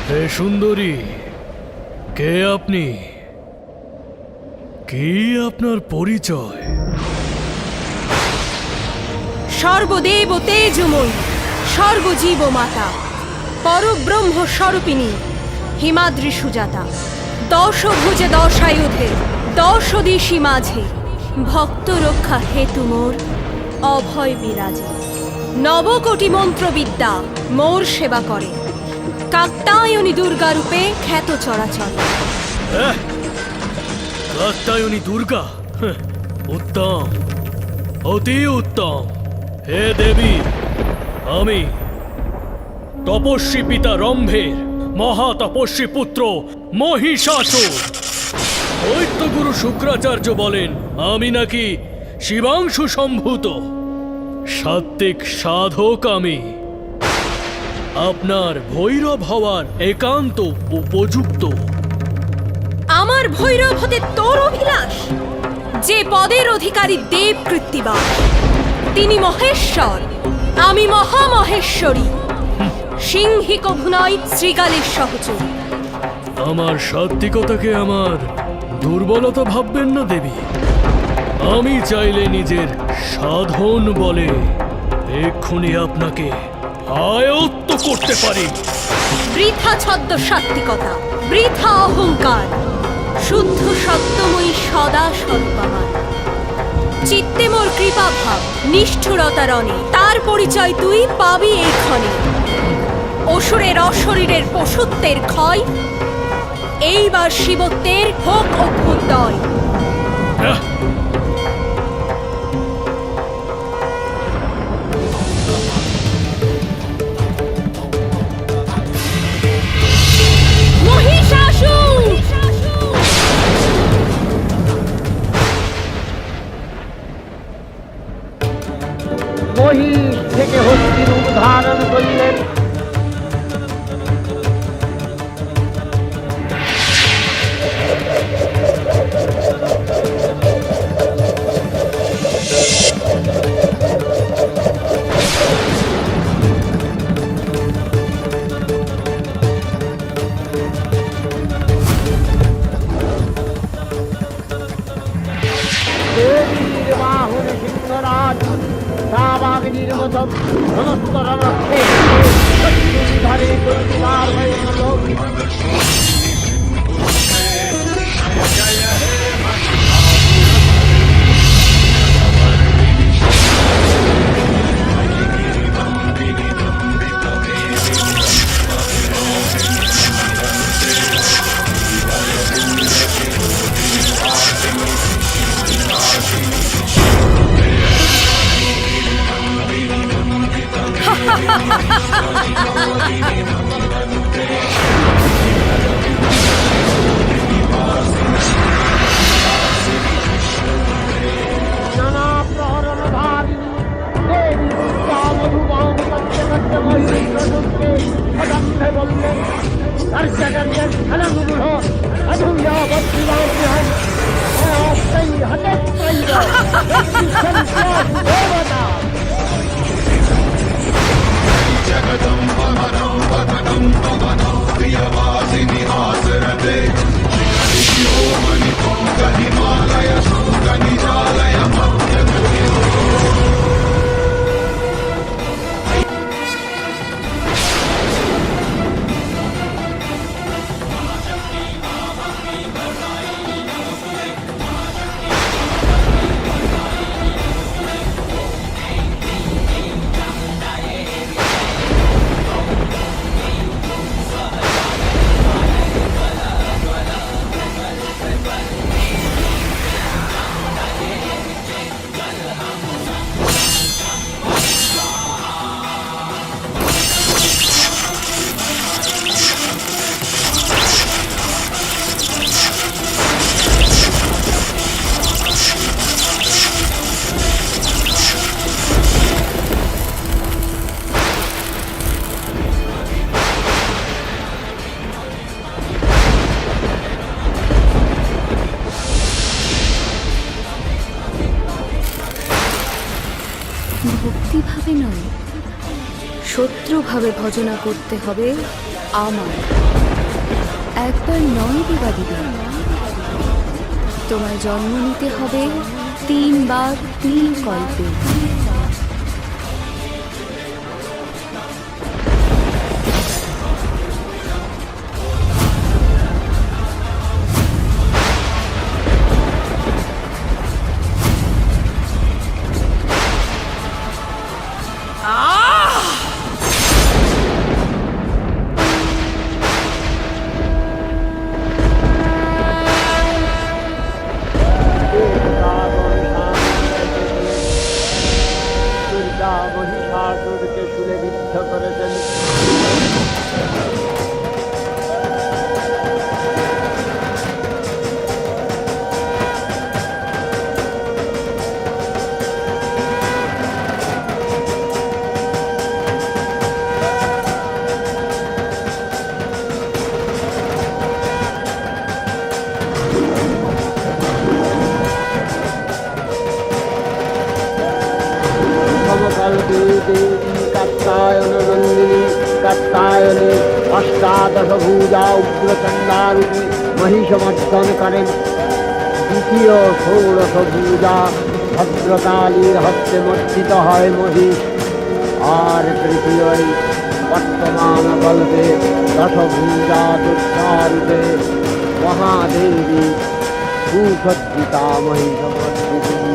[SPEAKER 5] হে সুন্দরী, কে আপনি? কি আপনার পরিচয়?
[SPEAKER 12] সর্বদেব তেজময়ী, সর্বজীব মাতা পরব্রহ্ম স্বরূপিণী হিমাদ্রি সুজাতা দশভুজে দশায়ুধে 10 দিশি মাঝে ভক্ত রক্ষা হেতু মোর অভয় বিরাজে। নবকোটি মন্ত্রবিদ্যা মোর সেবা করে, কাত্যায়নী দুর্গা রূপে খ্যাত চরাচর।
[SPEAKER 5] কাত্যায়নী দুর্গা, উত্তম, অতি উত্তম। হে দেবী, আমি তপস্বী পিতা রম্ভের মহাতপস্বী পুত্র মহিষাসুর। দৈত্যগুরু শুক্রাচার্য বলেন আমি নাকি শিবাংশু সম্ভূত সাত্ত্বিক সাধক। আমি আপনার ভৈরব হওয়ার একান্ত উপযুক্ত।
[SPEAKER 12] আমার ভৈরব হতে তোর অভিলাষ? যে পদের অধিকারী দেব কৃত্তিবাস, তিনি মহেশ্বর, আমি মহামহেশ্বরী। সিংহী কভু নয় শ্রীকালের সহচরী।
[SPEAKER 5] আমার সাত্ত্বিকতাকে আমার দুর্বলতা ভাববেন না দেবী। আমি চাইলে নিজের সাধন বলে এক্ষুনি আপনাকে আয়ত্ত করতে পারি।
[SPEAKER 12] বৃথা ছদ্ম সাত্ত্বিকতা, বৃথা অহংকার। শুদ্ধ সত্যময়ী সদা স্বরূপ আমার। চিত্তে মোর কৃপা ভাব, নিষ্ঠুরতা রণে তার পরিচয় তুই পাবি এই ক্ষণে। অসুরের অশরীরের পশুত্বের ক্ষয়, এইবার শিবত্বের হোক অভ্যুদয়। মহিষাসুর!
[SPEAKER 9] মহিষ থেকে হস্তি রূপ ধারণ করলেন। দেবীর বাহন সিংহরাজ সাবাগ্নির মতো সমস্ত রণক্ষে ধারে করিবার হয়ে গেল। নানা প্রহরণধারিণী দেবী দুর্গা মধুবাম করতে করতে মহিষকে অদম্ভে বললেন, দর্শকের খেলাগুলো অধুয়া বদ্রিবাহ্যম অস্ত্রৈ হতেত্রৈব দেবতা।
[SPEAKER 7] ভক্তিভাবে নয়, শত্রুভাবে ভজনা করতে হবে আমার। একবার নয় দেবাদিবা, তোমায় জন্ম নিতে হবে 3 বার 3 কল্পে।
[SPEAKER 9] বাধ্য করেছেন। কাত্তায়ননন্দিনী কাত্তায়নে অষ্টাদশ ভূজা উগ্রচণ্ডারূপে মহিষমর্দন করেন। দ্বিতীয় ষোড়শ ভূজা ভদ্রকালীর হস্তে মর্জিত হয় মহিষ। আর তৃতীয় বর্তমান কল্পে দশভূজা দুর্গারূপে মহাদেবী সুসজ্জিতা মহিষমর্দিনী।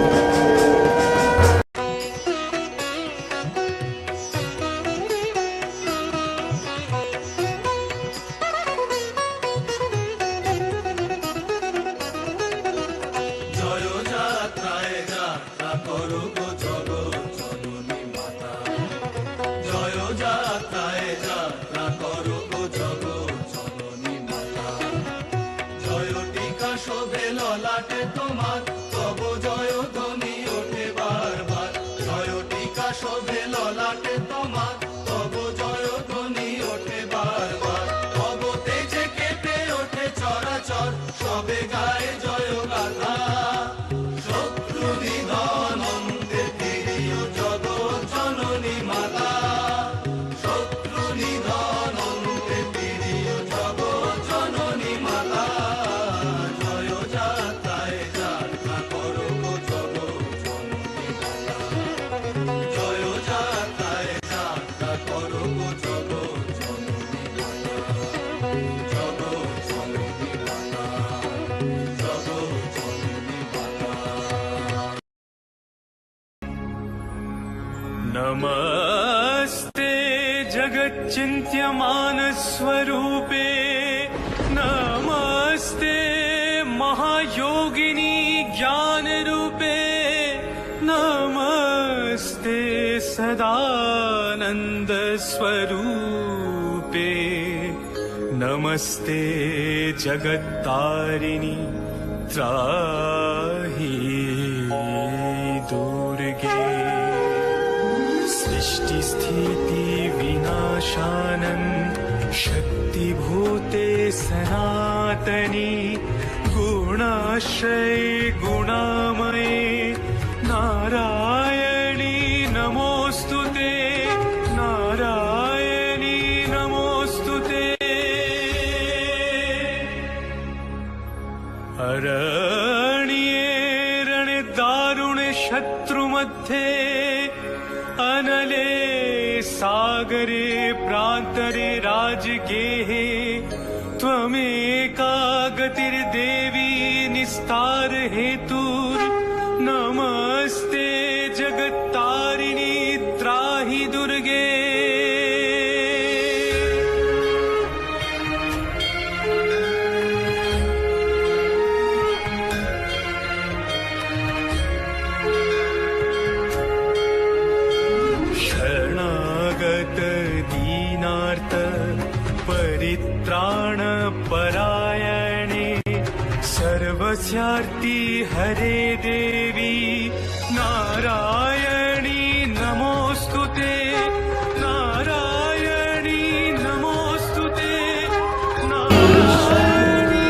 [SPEAKER 17] नमस्ते जगच्चिन्त्यमान स्वरूपे नमस्ते महायोगिनी ज्ञान रूपे नमस्ते सदानंद स्वरूपे नमस्ते जगत्तारिणी त्राहि दुर्गे सृष्टि स्थिति विनाशानं शक्तिभूते सनातनी गुणाश्रये गुणामये नारायणी नमोस्तुते नारायणी नमोस्तुते अरण्ये रणदारुणे शत्रुमध्ये अनले सागरे प्रान्तरे राजगेहे त्वमेका गतिर्देवी निस्तार हेतुर् नमस्ते जगत्तारिणी त्राहि दुर्गे परित्राण परायणे सर्वस्यार्ति हरे देवी नारायणी नमोस्तुते नारायणी नमोस्तुते नारायणी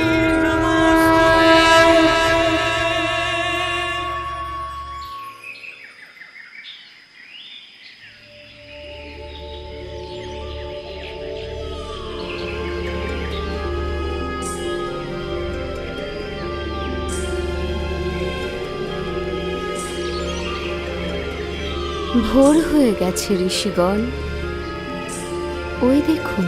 [SPEAKER 7] ভোর হয়ে গেছে ঋষিগণ। ওই দেখুন,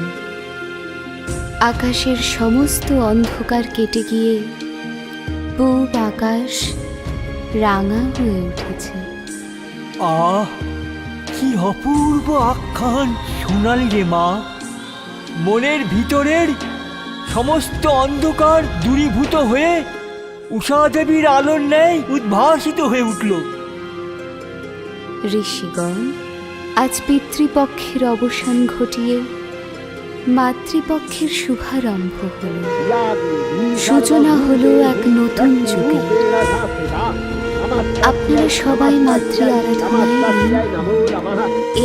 [SPEAKER 7] আকাশের সমস্ত অন্ধকার কেটে গিয়ে পূব আকাশ রাঙা হয়ে উঠেছে।
[SPEAKER 3] আহ, কি অপূর্ব আখ্যান শোনালি রে মা। মনের ভিতরের সমস্ত অন্ধকার দূরীভূত হয়ে উষা দেবীর আলোর ন্যায় উদ্ভাসিত হয়ে উঠল।
[SPEAKER 7] ঋষিগণ, আজ পিতৃপক্ষের অবসান ঘটিয়ে মাতৃপক্ষের শুভারম্ভ হল, সূচনা হলো এক নতুন যুগে। আপনারা সবাই মাতৃ আরাধনায়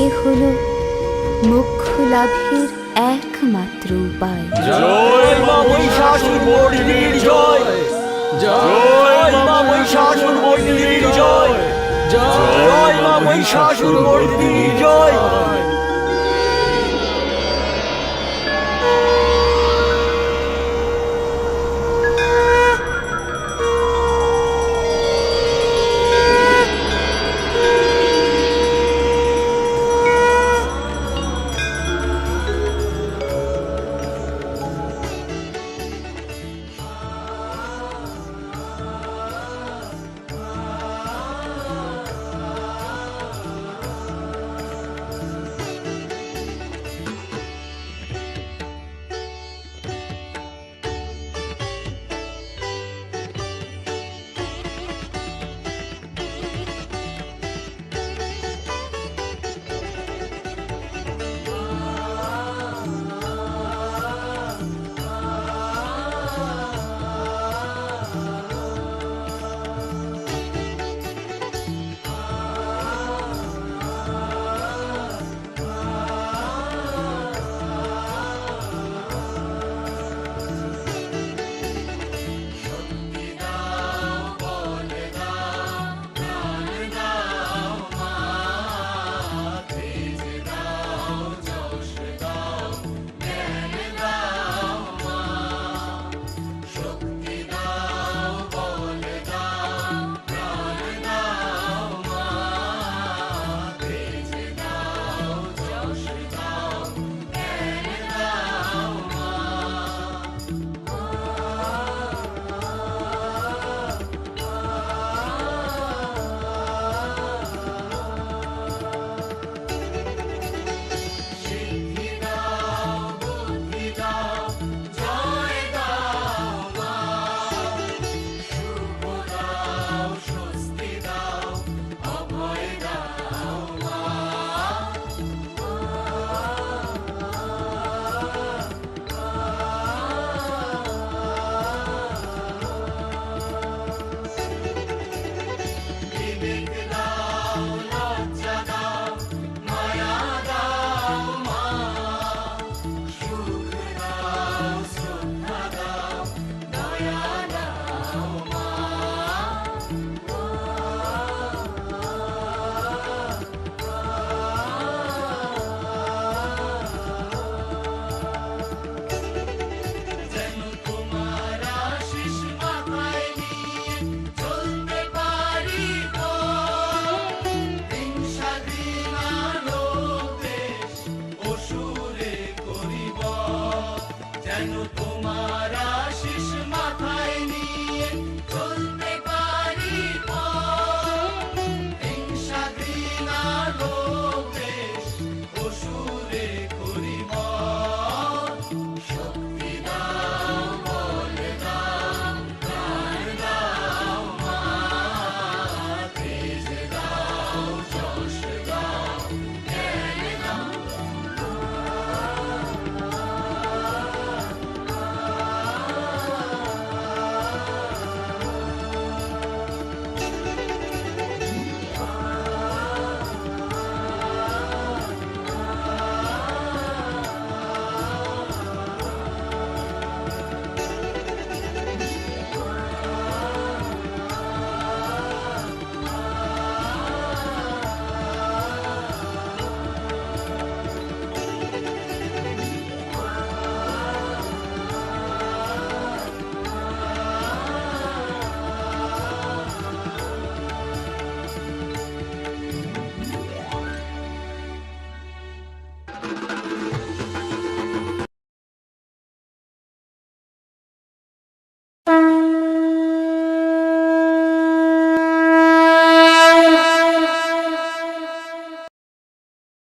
[SPEAKER 7] এ হলো মোক্ষ লাভের একমাত্র উপায়।
[SPEAKER 3] জয় মা মহিষাসুর মর্দিনীর জয়, জয় মা মহিষাসুর মর্দিনীর জয়, জয় মা মহিষাসুর মর্দিনীর জয়।